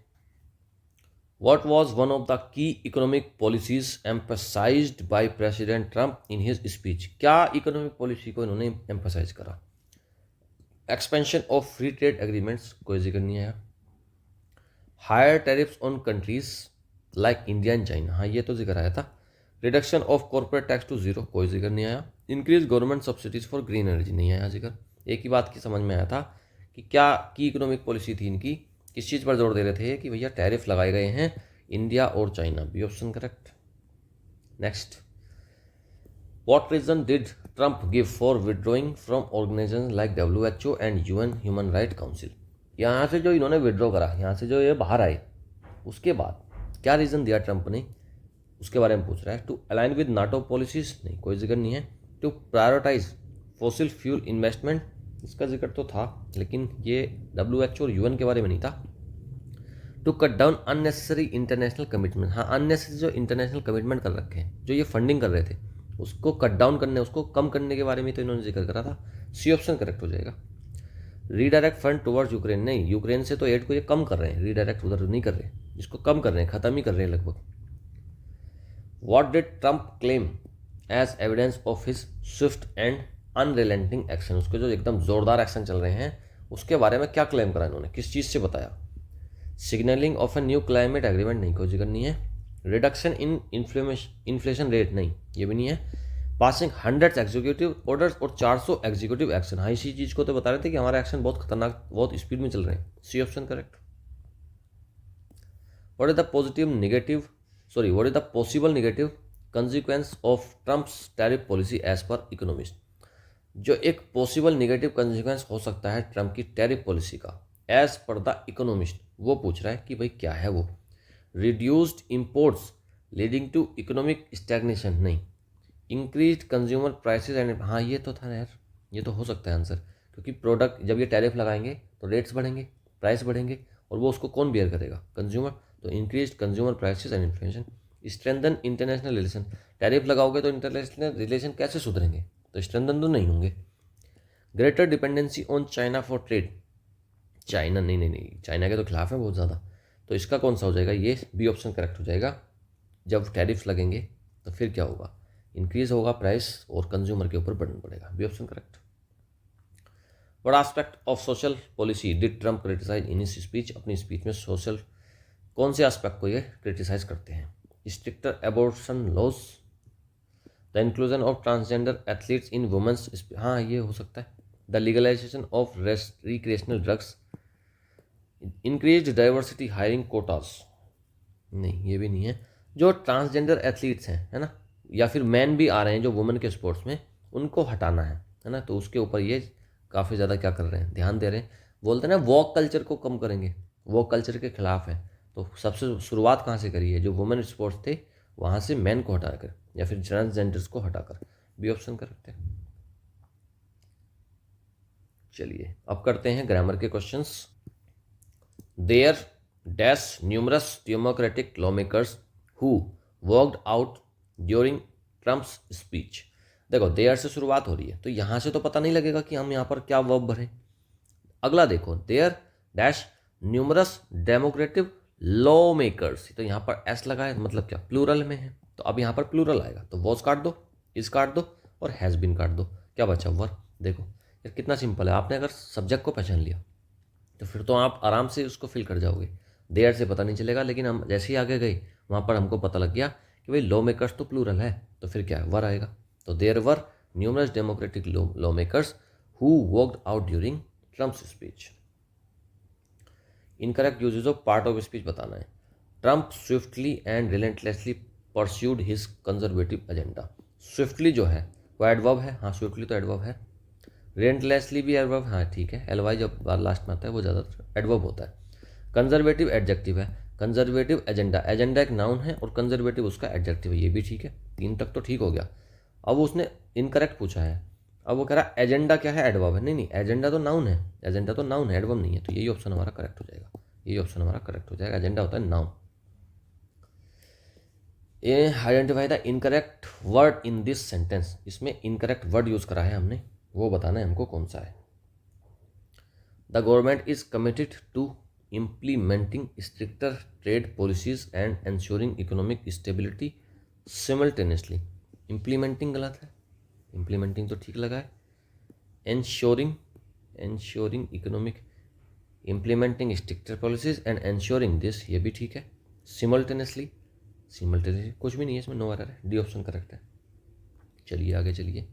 what was one of the key economic policies emphasised by President Trump in his speech. क्या इकोनॉमिक पॉलिसी को इन्होंने एम्फसाइज करा, expansion of free trade agreements, कोई जिक्र नहीं है। Higher tariffs on countries like India and China, हाँ ये तो जिक्र आया था। Reduction of corporate tax to zero, कोई जिक्र नहीं आया। Increase government subsidies for green energy, नहीं आया जिक्र। एक ही बात की समझ में आया था कि क्या की इकोनॉमिक पॉलिसी थी इनकी, किस चीज़ पर जोर दे रहे थे कि भैया टैरिफ लगाए गए हैं इंडिया और China, B option correct. Next, what reason did Trump give for withdrawing from organization like WHO and UN human right council. यहाँ से जो इन्होंने विड्रॉ करा, यहाँ से जो ये बाहर आए, उसके बाद क्या रीज़न दिया ट्रंप ने, उसके बारे में पूछ रहा है। To align with NATO policies, नहीं कोई जिक्र नहीं है। To prioritize fossil fuel investment, इसका जिक्र तो था लेकिन ये WHO और UN के बारे में नहीं था। To cut down unnecessary international commitment, हाँ अननेसेसरी जो इंटरनेशनल कमिटमेंट कर रखे हैं, जो ये फंडिंग कर रहे थे उसको कट डाउन करने, उसको कम करने के बारे में तो इन्होंने जिक्र करा था, सी ऑप्शन करेक्ट हो जाएगा। रीडायरेक्ट फंड टुवर्ड्स यूक्रेन, नहीं यूक्रेन से तो एड को ये कम कर रहे हैं, रीडायरेक्ट उधर नहीं कर रहे हैं, इसको कम कर रहे हैं, खत्म ही कर रहे हैं लगभग। What did Trump claim as evidence of his swift and unrelenting action, उसके जो एकदम जोरदार एक्शन चल रहे हैं उसके बारे में क्या क्लेम करा इन्होंने, किस चीज़ से बताया। Signalling of a new climate agreement, नहीं कोई जिक्र नहीं है। रिडक्शन इन इन्फ्लेशन रेट, नहीं ये भी नहीं है। पासिंग 100 एग्जीक्यूटिव ऑर्डर्स और 400 एग्जीक्यूटिव एक्शन, हाँ इसी चीज़ को तो बता रहे थे कि हमारे एक्शन बहुत खतरनाक, बहुत स्पीड में चल रहे हैं, C option correct. What is the what is the possible negative consequence of Trump's tariff policy as per economist, जो एक पॉसिबल नेगेटिव कंसिक्वेंस हो सकता है ट्रम्प की टैरिफ पॉलिसी का एज पर द इकोनॉमिस्ट, वो पूछ रहा है कि भाई क्या है वो। Reduced imports leading to economic stagnation, नहीं। इंक्रीज कंज्यूमर प्राइसेस एंड, हाँ ये तो था यार, ये तो हो सकता है आंसर, क्योंकि प्रोडक्ट जब ये टैरिफ लगाएंगे तो रेट्स बढ़ेंगे, प्राइस बढ़ेंगे, और वो उसको कौन बियर करेगा, कंज्यूमर। तो increase consumer prices and inflation. Strengthen international relation, tariff लगाओगे तो इंटरनेशनल रिलेशन कैसे सुधरेंगे, तो स्ट्रेंथन तो नहीं होंगे। Greater dependency on China for trade, China नहीं, चाइना के तो खिलाफ है बहुत ज़्यादा, तो इसका कौन सा हो जाएगा, ये बी ऑप्शन करेक्ट हो जाएगा। जब टैरिफ लगेंगे तो फिर क्या होगा, इंक्रीज होगा प्राइस और कंज्यूमर के ऊपर बर्डन पड़ेगा, B option correct. What aspect of social policy did Trump criticize in his speech, अपनी स्पीच में सोशल कौन से एस्पेक्ट को ये क्रिटिसाइज करते हैं। Stricter abortion laws, the inclusion of transgender athletes in women's, हाँ ये हो सकता है। The legalization of recreational drugs, increase diversity hiring quotas, नहीं ये भी नहीं है। जो ट्रांसजेंडर एथलीट्स हैं है ना, या फिर मैन भी आ रहे हैं जो वुमेन के स्पोर्ट्स में, उनको हटाना है ना, तो उसके ऊपर ये काफ़ी ज़्यादा क्या कर रहे हैं, ध्यान दे रहे हैं। बोलते हैं ना वॉक कल्चर को कम करेंगे, वॉक कल्चर के खिलाफ है, तो सबसे शुरुआत कहाँ से करी है, जो वुमेन स्पोर्ट्स थे वहाँ से मैन को हटाकर या फिर ट्रांसजेंडर्स को हटाकर, बी ऑप्शन करेक्ट है। चलिए अब करते हैं ग्रामर के questions. There dash numerous democratic lawmakers who walked out during Trump's speech, देखो देयर से शुरुआत हो रही है तो यहाँ से तो पता नहीं लगेगा कि हम यहाँ पर क्या वर्ब भरें। अगला देखो, there dash numerous democratic law makers, तो यहाँ पर एस लगा है, मतलब क्या प्लूरल में है, तो अब यहाँ पर प्लूरल आएगा, तो वॉज काट दो, इस काट दो और हैज़ बीन काट दो, क्या बचा वर्ब। देखो यार कितना सिंपल है, आपने अगर सब्जेक्ट को पहचान लिया तो फिर तो आप आराम से उसको फिल कर जाओगे, देयर से पता नहीं चलेगा, लेकिन हम जैसे ही आगे गए वहाँ पर हमको पता लग गया कि भाई लॉ मेकर्स तो प्लूरल है, तो फिर क्या है वर आएगा। तो there were numerous democratic law makers who walked out during Trump's speech. Incorrect usage of part of speech बताना है। Trump swiftly and relentlessly pursued his conservative agenda, swiftly जो है वो एडवर्ब है, हाँ स्विफ्टली तो एडवर्ब है। रिलेंटलेसली भी एडवर्ब, हाँ ठीक है, एल वाई जब लास्ट में आता है वो ज़्यादातर एडवर्ब होता है। कंजर्वेटिव एडजेक्टिव है, कंजर्वेटिव एजेंडा, एजेंडा एक नाउन है और कंजर्वेटिव उसका एडजेक्टिव है, ये भी ठीक है, 3 तक तो ठीक हो गया। अब उसने इनकरेक्ट पूछा है, अब वो कह रहा है एजेंडा क्या है, एडवर्ब है, नहीं एजेंडा तो नाउन है, एजेंडा तो नाउन है, एडवर्ब नहीं है, तो यही ऑप्शन हमारा करेक्ट हो जाएगा, यही ऑप्शन हमारा करेक्ट हो जाएगा, एजेंडा होता है noun. A identify the incorrect word in this sentence, इसमें इनकरेक्ट वर्ड यूज करा है हमने, वो बताना है हमको कौन सा है। The government is committed to implementing stricter trade policies and ensuring economic stability simultaneously, implementing गलत है, implementing तो ठीक लगा है। ensuring economic, implementing stricter policies and ensuring this, ये भी ठीक है। simultaneously सिमल्टेनियसली कुछ भी नहीं है इसमें, नो एरर है, डी ऑप्शन करेक्ट है। चलिए आगे चलिए।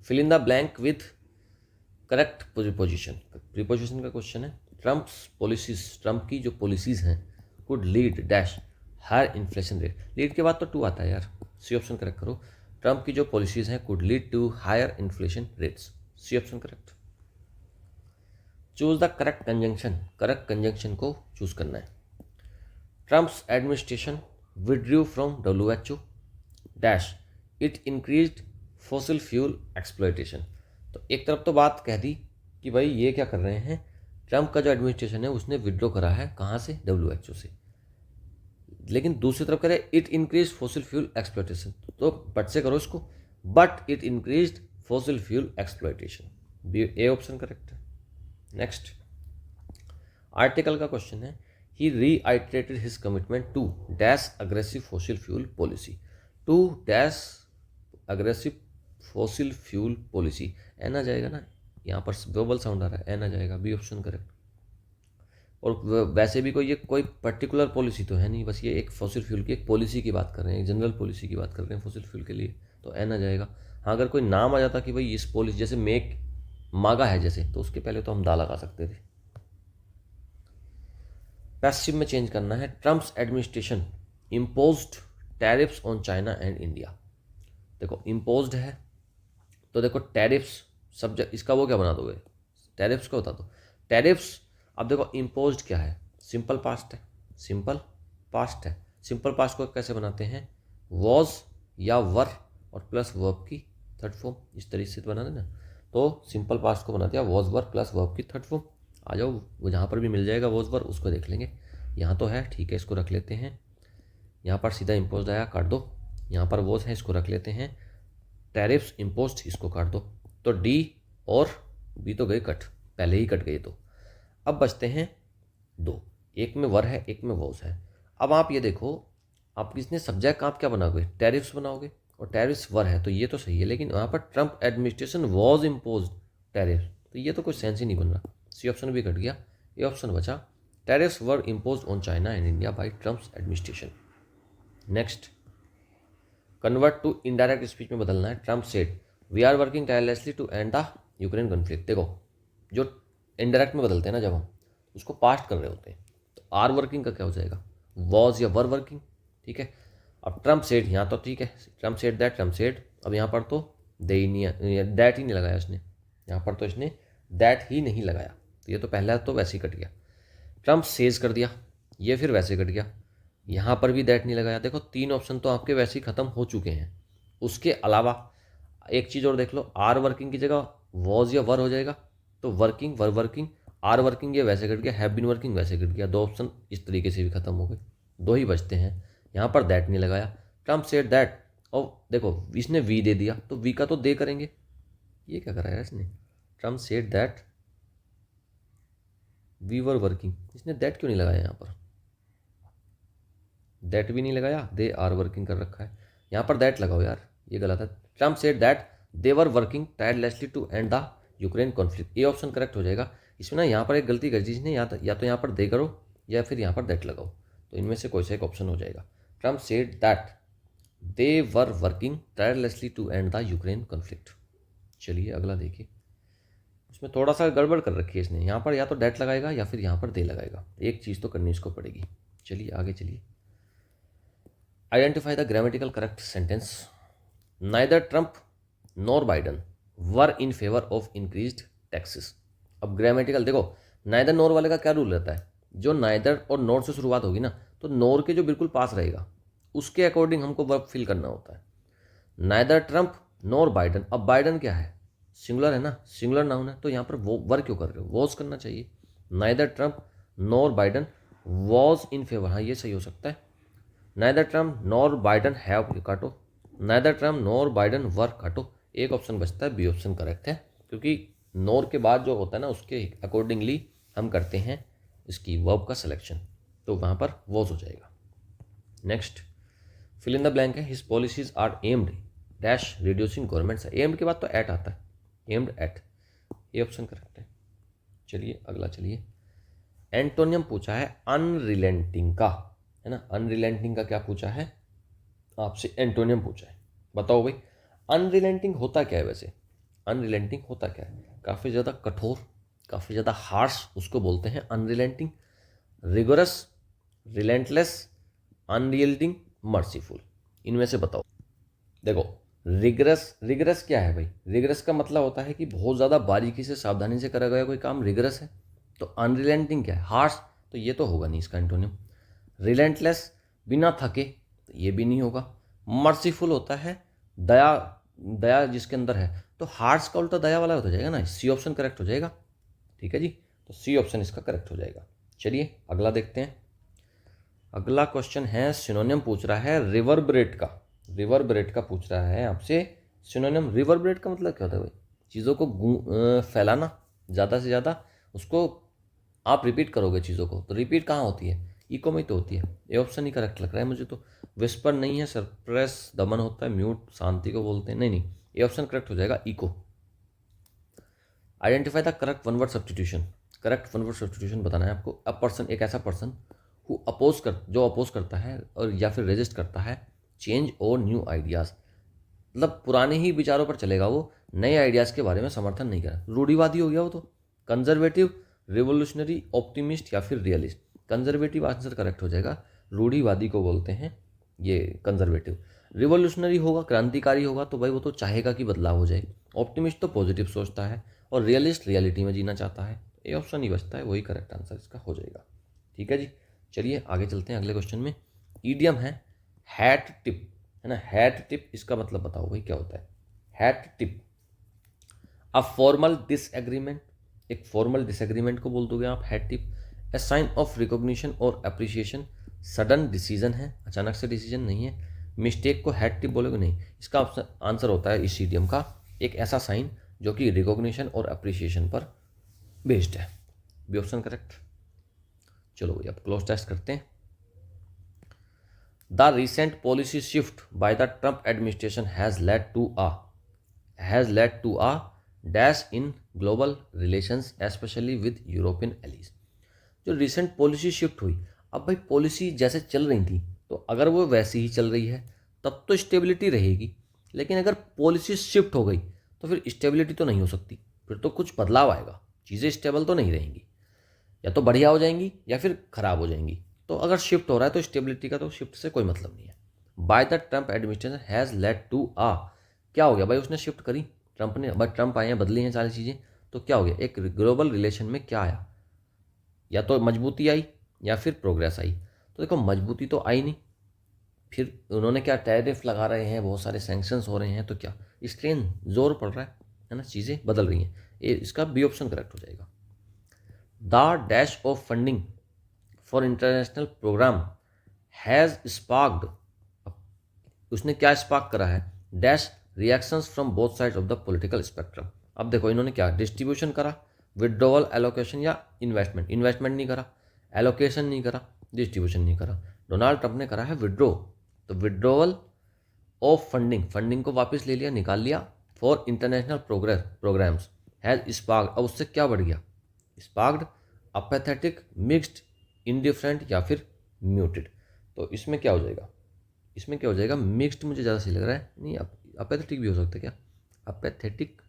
Fill in the blank with correct preposition. Preposition का क्वेश्चन है। ट्रम्प्स पॉलिसीज, ट्रम्प की जो पॉलिसीज हैं could lead dash higher inflation rate. Lead के बाद तो टू आता है यार, सी ऑप्शन करेक्ट करो। ट्रम्प की जो पॉलिसीज हैं could lead to higher inflation rates, C option correct. Choose the correct conjunction, correct conjunction को चूज करना है। Trump's administration withdrew from WHO dash it increased fossil fuel exploitation. तो एक तरफ तो बात कह दी कि भाई ये क्या कर रहे हैं, ट्रम्प का जो एडमिनिस्ट्रेशन है उसने विड्रॉ करा है कहाँ से, WHO से, लेकिन दूसरी तरफ कह रहे it increase fossil fuel exploitation, तो बट से करो इसको, but it increase fossil fuel exploitation, A option correct है। नेक्स्ट आर्टिकल का क्वेश्चन है। He reiterated his commitment to dash aggressive fossil fuel policy, to dash aggressive fossil fuel policy, an आ जाएगा ना, यहाँ पर वेबल साउंड आ रहा है, एन आ जाएगा, बी ऑप्शन करेक्ट। और वैसे भी कोई पर्टिकुलर पॉलिसी तो है नहीं, बस ये एक फॉसिल फ्यूल की एक पॉलिसी की बात कर रहे हैं, एक जनरल पॉलिसी की बात कर रहे हैं फॉसिल फ्यूल के लिए, तो एन आ जाएगा। हाँ अगर कोई नाम आ जाता कि भाई इस पॉलिसी, जैसे मेक मागा है जैसे, तो उसके पहले तो हम दा लगा सकते थे। पैसिव में चेंज करना है। Trump's administration imposed tariffs on China and India. देखो इम्पोज्ड है तो देखो टैरिफ्स सब इसका वो क्या बना दोगे, टैरिफ्स को बता दो। टैरिफ्स, अब देखो इम्पोज्ड क्या है, सिंपल पास्ट है, सिंपल पास्ट है। सिंपल पास्ट को कैसे बनाते हैं, वॉज या वर और प्लस वर्ब की थर्ड फॉर्म, इस तरीके से बना देना। तो सिंपल पास्ट को बना दिया वॉज वर प्लस वर्ब की थर्ड फॉर्म। आ जाओ, वो जहाँ पर भी मिल जाएगा वॉज वर उसको देख लेंगे। यहाँ तो है, ठीक है, इसको रख लेते हैं। यहाँ पर सीधा इम्पोज्ड आया, काट दो। यहाँ पर वॉज है, इसको रख लेते हैं। टैरिफ्स इम्पोज्ड, इसको काट दो। तो डी और बी तो गए कट, पहले ही कट गए। तो अब बचते हैं दो, एक में वर है एक में वॉज है। अब आप ये देखो, आप इसने सब्जेक्ट आप क्या बनाओगे, टैरिफ्स बनाओगे, और टैरिफ्स वर है तो ये तो सही है, लेकिन वहाँ पर Trump administration was impose tariff, तो ये तो कोई सेंस ही नहीं बन रहा। सी ऑप्शन भी कट गया, ए ऑप्शन बचा। Tariffs were impose on China and India by Trump's administration. Next, convert to indirect speech में बदलना है। Trump said we are working tirelessly to end the Ukraine conflict. देखो जो इनडायरेक्ट में बदलते हैं ना जब हम उसको पास्ट कर रहे होते हैं, तो आर वर्किंग का क्या हो जाएगा, वॉज या वर वर्किंग, ठीक है। अब ट्रम्प सेड, यहाँ तो ठीक है, Trump said that, Trump said, अब यहाँ पर तो दे ही नहीं, दैट ही नहीं लगाया इसने, यहाँ पर तो इसने दैट ही नहीं लगाया, तो ये तो पहला तो वैसे ही कट गया। ट्रम्प सेज कर दिया, ये फिर वैसे कट गया, यहाँ पर भी दैट नहीं लगाया। देखो तीन ऑप्शन तो आपके वैसे ही ख़त्म हो चुके हैं। उसके अलावा एक चीज़ और देख लो, आर वर्किंग की जगह वॉज या वर हो जाएगा, तो working were working, are working ये वैसे कट गया, हैव बीन वर्किंग वैसे कट गया। दो ऑप्शन इस तरीके से भी खत्म हो गए, दो ही बचते हैं। यहाँ पर दैट नहीं लगाया, ट्रम्प सेड दैट, और देखो इसने वी दे दिया, तो वी का तो दे करेंगे, ये क्या कराया इसने, Trump said that we were working, इसने दैट क्यों नहीं लगाया, यहाँ पर दैट भी नहीं लगाया, दे आर वर्किंग कर रखा है, यहाँ पर दैट लगाओ यार, ये गलत है। Trump said that they were working tirelessly to end the Ukraine conflict, ये ऑप्शन करेक्ट हो जाएगा। इसमें ना यहाँ पर एक गलती कर दी इसने, या तो यहाँ पर दे करो या फिर यहाँ पर दैट लगाओ, तो इनमें से कोई सा एक ऑप्शन हो जाएगा। Trump said that they were working tirelessly to end the Ukraine conflict. चलिए अगला देखिए, इसमें थोड़ा सा गड़बड़ कर रखी है इसने, यहाँ पर या तो डेट लगाएगा या फिर यहाँ पर दे लगाएगा, एक चीज़ तो करनी इसको पड़ेगी। चलिए आगे चलिए। Identify the grammatical correct sentence. Neither Trump nor Biden were in favour of increased taxes. अब ग्रामेटिकल देखो, नाइदर नॉर वाले का क्या रूल रहता है, जो नाइदर और नॉर से शुरुआत होगी ना, तो नॉर के जो बिल्कुल पास रहेगा उसके अकॉर्डिंग हमको वर्ब फिल करना होता है। नाइदर ट्रम्प नॉर बाइडन, अब बाइडन क्या है, सिंगुलर है ना, सिंगुलर नाउन है, तो यहाँ पर वो वर क्यों कर रहे हो, वॉज करना चाहिए। Neither Trump nor Biden was in favour, हाँ ये सही हो सकता है। Neither Trump nor Biden have, ये काटो। नाइदर ट्रम्प नॉर बाइडन वर, काटो। एक ऑप्शन बचता है, बी ऑप्शन करेक्ट है, क्योंकि नॉर के बाद जो होता है ना उसके अकॉर्डिंगली हम करते हैं इसकी वर्ब का सिलेक्शन, तो वहाँ पर वॉज हो जाएगा। Next, fill in the blank है। His policies are aimed dash reducing government, aimed के बाद तो एट आता है, एम्ड एट, ये ऑप्शन करेक्ट है। चलिए अगला चलिए। एंटोनियम पूछा है अनरिलेंटिंग का, है ना, अनरिलेंटिंग का क्या पूछा है, आपसे एंटोनियम पूछा है, बताओ भाई अनरिलेंटिंग होता क्या है वैसे? अनरिलेंटिंग होता क्या है? काफ़ी ज़्यादा कठोर, काफ़ी ज़्यादा हार्श, उसको बोलते हैं unrelenting. Rigorous, relentless, unyielding, merciful, इनमें से बताओ। देखो, रिगरस, रिगरस क्या है भाई? रिगरस का मतलब होता है कि बहुत ज़्यादा बारीकी से सावधानी से करा गया कोई काम रिगरस है। तो अनरिलेंटिंग क्या है? हार्श, तो ये तो होगा नहीं इसका एंटोनिम। रिलेंटलेस, बिना थके, तो ये भी नहीं होगा। मर्सीफुल होता है दया, दया जिसके अंदर है। तो हार्श का उल्टा दया वाला हो जाएगा ना, सी ऑप्शन करेक्ट हो जाएगा। ठीक है जी, तो सी ऑप्शन इसका करेक्ट हो जाएगा। चलिए अगला देखते हैं। अगला क्वेश्चन है, सिनोनिम पूछ रहा है रिवर्बरेट का। रिवर्बरेट का पूछ रहा है आपसे सिनोनिम। रिवर्बरेट का मतलब क्या होता है भाई? चीज़ों को फैलाना ज़्यादा से ज़्यादा, उसको आप रिपीट करोगे चीज़ों को, तो रिपीट कहाँ होती है? इको में तो होती है। ये ऑप्शन ही करेक्ट लग रहा है मुझे तो। विस्पर नहीं है, सरप्रेस दमन होता है, म्यूट शांति को बोलते हैं। नहीं नहीं, ये ऑप्शन करेक्ट हो जाएगा, इको। Identify the correct one word substitution. Correct one word substitution बताना है आपको। अ पर्सन, एक ऐसा पर्सन हु अपोज कर, जो अपोज करता है और या फिर रेजिस्ट करता है चेंज और न्यू आइडियाज़। मतलब पुराने ही विचारों पर चलेगा वो, नए आइडियाज़ के बारे में समर्थन नहीं करा। रूढ़िवादी हो गया वो तो। कंजर्वेटिव, रिवोल्यूशनरी, ऑप्टिमिस्ट या फिर रियलिस्ट। कंजर्वेटिव आंसर करेक्ट हो जाएगा। रूढ़िवादी को बोलते हैं ये कंजर्वेटिव। रिवोल्यूशनरी होगा, क्रांतिकारी होगा, तो भाई वो तो चाहेगा कि बदलाव हो जाए। ऑप्टिमिस्ट तो पॉजिटिव सोचता है, और रियलिस्ट रियलिटी में जीना चाहता है। ये ऑप्शन ही बचता है, वही करेक्ट आंसर इसका हो जाएगा। ठीक है जी, चलिए आगे चलते हैं अगले क्वेश्चन में। ईडियम है हैट टिप, है ना। हैट टिप, इसका मतलब बताओ भाई क्या होता है? Hat tip, a formal disagreement, एक फॉर्मल डिसएग्रीमेंट को बोल दोगे आप hat tip. A sign of recognition और अप्रिसिएशन, सडन डिसीजन है, अचानक से डिसीजन नहीं है। मिस्टेक को हैट टिप बोलोगे नहीं, इसका आंसर होता है इस ईडियम का एक ऐसा साइन जो कि रिकॉग्निशन और अप्रिसिएशन पर बेस्ड है। B option correct. चलो भाई अब क्लोज टेस्ट करते हैं। The recent policy shift by the Trump administration has led to a dash in global relations especially with European allies. जो रिसेंट पॉलिसी शिफ्ट हुई, अब भाई पॉलिसी जैसे चल रही थी, तो अगर वो वैसी ही चल रही है तब तो स्टेबिलिटी रहेगी। लेकिन अगर पॉलिसी शिफ्ट हो गई तो फिर स्टेबिलिटी तो नहीं हो सकती, फिर तो कुछ बदलाव आएगा, चीज़ें स्टेबल तो नहीं रहेंगी, या तो बढ़िया हो जाएंगी या फिर खराब हो जाएंगी। तो अगर शिफ्ट हो रहा है तो स्टेबिलिटी का तो शिफ्ट से कोई मतलब नहीं है। By the Trump administration has led to a, क्या हो गया भाई? उसने शिफ्ट करी, ट्रंप ने, भाई ट्रंप आए हैं, बदली हैं सारी चीज़ें, तो क्या हो गया? एक ग्लोबल रिलेशन में क्या आया? या तो मजबूती आई या फिर प्रोग्रेस आई। तो देखो मजबूती तो आई नहीं, फिर उन्होंने क्या टैरिफ लगा रहे हैं, बहुत सारे सैंक्शंस हो रहे हैं, तो क्या स्ट्रेन, जोर पड़ रहा है ना, चीज़ें बदल रही हैं। ये इसका बी ऑप्शन करेक्ट हो जाएगा। The dash of funding for international program has sparked, उसने क्या स्पार्क करा है? Dash reactions from both sides of the political spectrum. अब देखो इन्होंने क्या डिस्ट्रीब्यूशन करा, विड्रॉवल, एलोकेशन या इन्वेस्टमेंट। इन्वेस्टमेंट नहीं करा, एलोकेशन नहीं करा, डिस्ट्रीब्यूशन नहीं करा। डोनाल्ड ट्रंप ने करा है विड्रॉ, तो विड्रॉवल ऑफ फंडिंग, फंडिंग को वापस ले लिया, निकाल लिया, for international programs has sparked. अब उससे क्या बढ़ गया? स्पार्क्ड अपेथेटिक, मिक्स्ड, इनडिफरेंट या फिर म्यूटेड। तो इसमें क्या हो जाएगा? इसमें क्या हो जाएगा? मिक्स्ड मुझे ज़्यादा सही लग रहा है। नहीं, अपेथेटिक भी हो सकता है क्या? अपेथेटिक,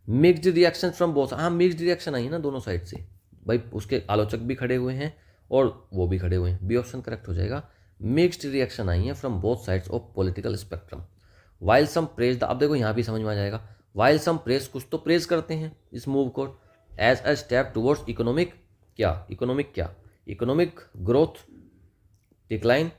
मिक्स्ड रिएक्शन फ्रॉम बोथ। हाँ, मिक्स्ड रिएक्शन आई है ना दोनों साइड से भाई, उसके आलोचक भी खड़े हुए हैं और वो भी खड़े हुए हैं। बी ऑप्शन करेक्ट हो जाएगा। मिक्स्ड रिएक्शन आई है from both sides of political spectrum. While some praise, अब देखो यहाँ भी समझ में आ जाएगा। वाइल सम प्रेज, कुछ तो प्रेज करते हैं इस मूव को, as a step towards economic, क्या इकोनॉमिक, क्या इकोनॉमिक ग्रोथ, डिक्लाइन,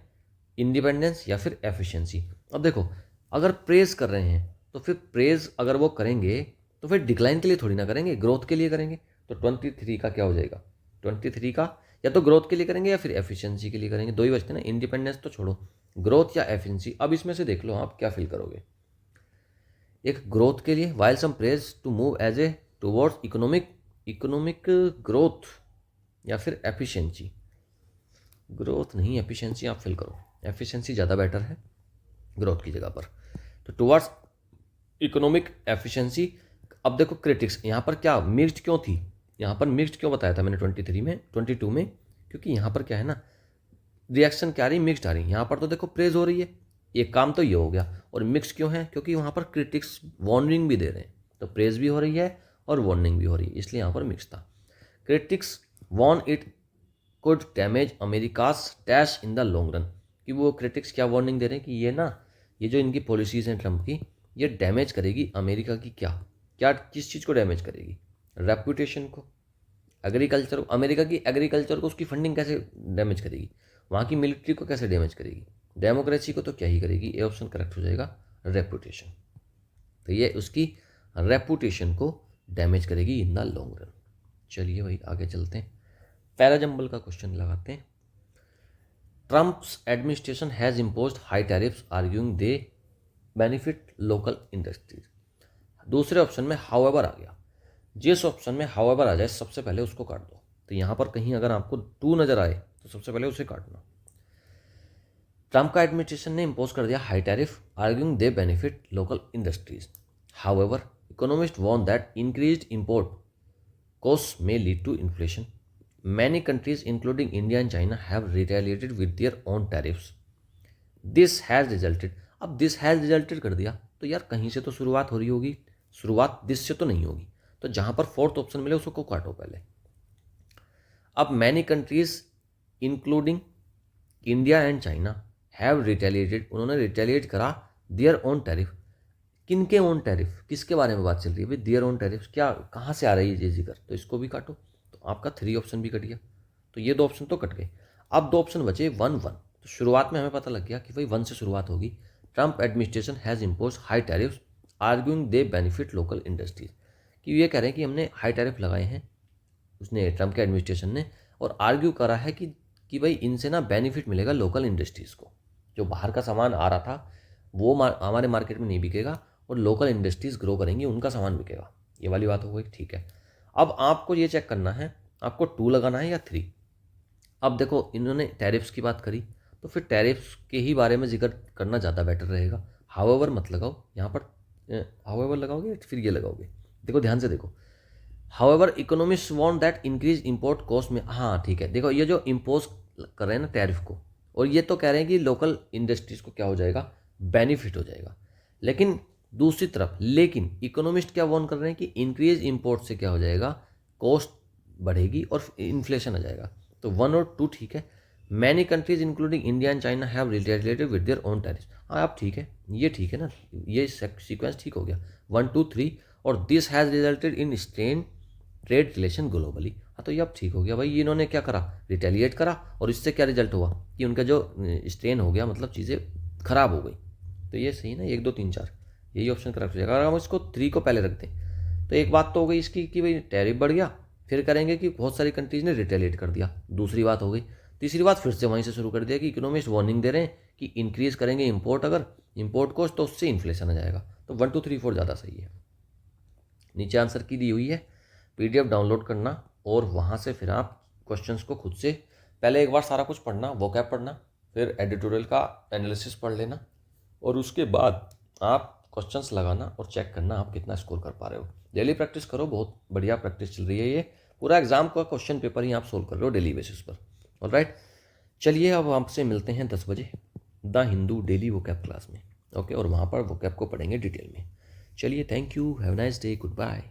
इंडिपेंडेंस या फिर एफिशिएंसी। अब देखो अगर प्रेज कर रहे हैं तो फिर प्रेज अगर वो करेंगे तो फिर डिक्लाइन के लिए थोड़ी ना करेंगे, ग्रोथ के लिए करेंगे। तो 23 का क्या हो जाएगा? 23 का या तो ग्रोथ के लिए करेंगे या फिर एफिशिएंसी के लिए करेंगे, दो ही बचते ना। इंडिपेंडेंस तो छोड़ो, ग्रोथ या एफिशिएंसी। अब इसमें से देख लो आप क्या फील करोगे। एक ग्रोथ के लिए, while some praise to move as a towards economic, economic growth या फिर एफिशिएंसी। ग्रोथ नहीं, एफिशिएंसी आप फिल करो, एफिशिएंसी ज़्यादा बेटर है ग्रोथ की जगह पर। तो टुवर्ड्स इकोनॉमिक एफिशिएंसी। अब देखो क्रिटिक्स यहाँ पर क्या मिक्स्ड क्यों थी? यहाँ पर मिक्स्ड क्यों बताया था मैंने 23 में, 22 में? क्योंकि यहाँ पर क्या है ना, रिएक्शन क्या आ रही, मिक्सड आ रही। यहाँ पर तो देखो प्रेज हो रही है, एक काम तो ये हो गया। और मिक्स क्यों है, क्योंकि वहाँ पर क्रिटिक्स वार्निंग भी दे रहे हैं, तो प्रेज भी हो रही है और वार्निंग भी हो रही है, इसलिए यहाँ पर मिक्स था। Critics warn it could damage America's dash in the long run, कि वो क्रिटिक्स क्या वार्निंग दे रहे हैं कि ये ना, ये जो इनकी पॉलिसीज़ हैं ट्रम्प की, ये डैमेज करेगी अमेरिका की क्या क्या, किस चीज़ को डैमेज करेगी, रेपुटेशन को, एग्रीकल्चर, अमेरिका की एग्रीकल्चर को, उसकी फंडिंग कैसे डैमेज करेगी, वहाँ की मिलिट्री को कैसे डैमेज करेगी, डेमोक्रेसी को तो क्या ही करेगी। ये ऑप्शन करेक्ट हो जाएगा, रेपुटेशन। तो ये उसकी रेपुटेशन को डैमेज करेगी इन द लॉन्ग रन। चलिए भाई आगे चलते हैं, पहला जंबल का क्वेश्चन लगाते हैं। Trump's administration has imposed high tariffs arguing they benefit local industries. दूसरे ऑप्शन में हाउएवर आ गया, जिस ऑप्शन में हाउएवर आ जाए सबसे पहले उसको काट दो। तो यहाँ पर कहीं अगर आपको टू नजर आए तो सबसे पहले उसे काटना। ट्रम्प का एडमिनिस्ट्रेशन ने इम्पोज कर दिया high tariff arguing they benefit local industries. However economist warn that increased import costs may lead to inflation. Many countries, including India and China, have retaliated with their own tariffs. This has resulted. अब this has resulted कर दिया तो यार कहीं से तो शुरुआत हो रही होगी, शुरुआत this से तो नहीं होगी, तो जहां पर फोर्थ ऑप्शन मिले उसको काटो पहले। अब many countries including India and China have retaliated, उन्होंने रिटेलिएट करा देयर ओन टैरिफ। किनके ओन टैरिफ, किसके बारे में बात चल रही है भाई, देयर ओन टैरिफ, क्या कहाँ से आ रही है ये जिक्र, तो इसको भी काटो। तो आपका 3 ऑप्शन भी कट गया, तो ये 2 ऑप्शन तो कट गए। अब 2 ऑप्शन बचे 1 1। तो शुरुआत में हमें पता लग गया कि भाई 1 से शुरुआत होगी। Trump administration has impose high tariffs arguing they benefit local industries, कि ये कह रहे हैं कि हमने हाई टैरिफ लगाए हैं, उसने ट्रम्प के एडमिनिस्ट्रेशन ने, और आर्ग्यू करा है कि भाई इनसे ना बेनिफिट मिलेगा लोकल इंडस्ट्रीज़ को, जो बाहर का सामान आ रहा था वो हमारे मार्केट में नहीं बिकेगा और लोकल इंडस्ट्रीज़ ग्रो करेंगी, उनका सामान बिकेगा। ये वाली बात हो गई, ठीक है। अब आपको ये चेक करना है, आपको 2 लगाना है या 3। अब देखो इन्होंने टैरिफ्स की बात करी, तो फिर टैरिफ्स के ही बारे में जिक्र करना ज़्यादा बेटर रहेगा। हाउएवर मत लगाओ यहाँ पर, हाउएवर लगाओगे फिर ये लगाओगे, देखो ध्यान से देखो। However economist want that increase import cost में, हाँ ठीक है, देखो ये जो इम्पोज कर रहे हैं ना टैरिफ को, और ये तो कह रहे हैं कि लोकल इंडस्ट्रीज़ को क्या हो जाएगा, बेनिफिट हो जाएगा। लेकिन दूसरी तरफ इकोनॉमिस्ट क्या वार्न कर रहे हैं कि इंक्रीज इंपोर्ट से क्या हो जाएगा, कॉस्ट बढ़ेगी और इन्फ्लेशन आ जाएगा। तो 1 और 2 ठीक है। Many countries including India and China have retaliated with their own tariffs, हाँ आप ठीक है, ये ठीक है ना, ये सीक्वेंस ठीक हो गया 1 2 3। और this has resulted in strain trade relation globally, हाँ तो ये अब ठीक हो गया भाई, इन्होंने क्या करा, रिटेलिएट करा, और इससे क्या रिजल्ट हुआ कि उनका जो स्ट्रेन हो गया, मतलब चीज़ें खराब हो गई। तो ये सही ना, 1 2 3 4 यही ऑप्शन करेक्ट हो जाएगा। अगर हम इसको 3 को पहले रख दें तो एक बात तो हो गई इसकी कि भाई टैरिफ बढ़ गया, फिर करेंगे कि बहुत सारी कंट्रीज ने रिटेलिएट कर दिया, दूसरी बात हो गई। तीसरी बात फिर से वहीं से शुरू कर दिया कि इकोनॉमिस्ट वार्निंग दे रहे हैं कि इंक्रीज करेंगे इंपोर्ट, अगर इंपोर्ट कॉस्ट तो उससे इन्फ्लेशन आ जाएगा। तो 1 2 3 4 ज़्यादा सही है। नीचे आंसर की दी हुई है, PDF डाउनलोड करना और वहाँ से फिर आप क्वेश्चंस को खुद से पहले एक बार सारा कुछ पढ़ना, वोकैब पढ़ना, फिर एडिटोरियल का एनालिसिस पढ़ लेना, और उसके बाद आप क्वेश्चंस लगाना और चेक करना आप कितना स्कोर कर पा रहे हो। डेली प्रैक्टिस करो, बहुत बढ़िया प्रैक्टिस चल रही है, ये पूरा एग्जाम का क्वेश्चन पेपर ही आप सोल्व कर रहे हो डेली बेसिस पर। ऑलराइट, चलिए अब आपसे मिलते हैं 10 बजे the Hindu daily vocab class में, ओके, और वहाँ पर वोकैब को पढ़ेंगे डिटेल में। चलिए, thank you, have nice day, good bye.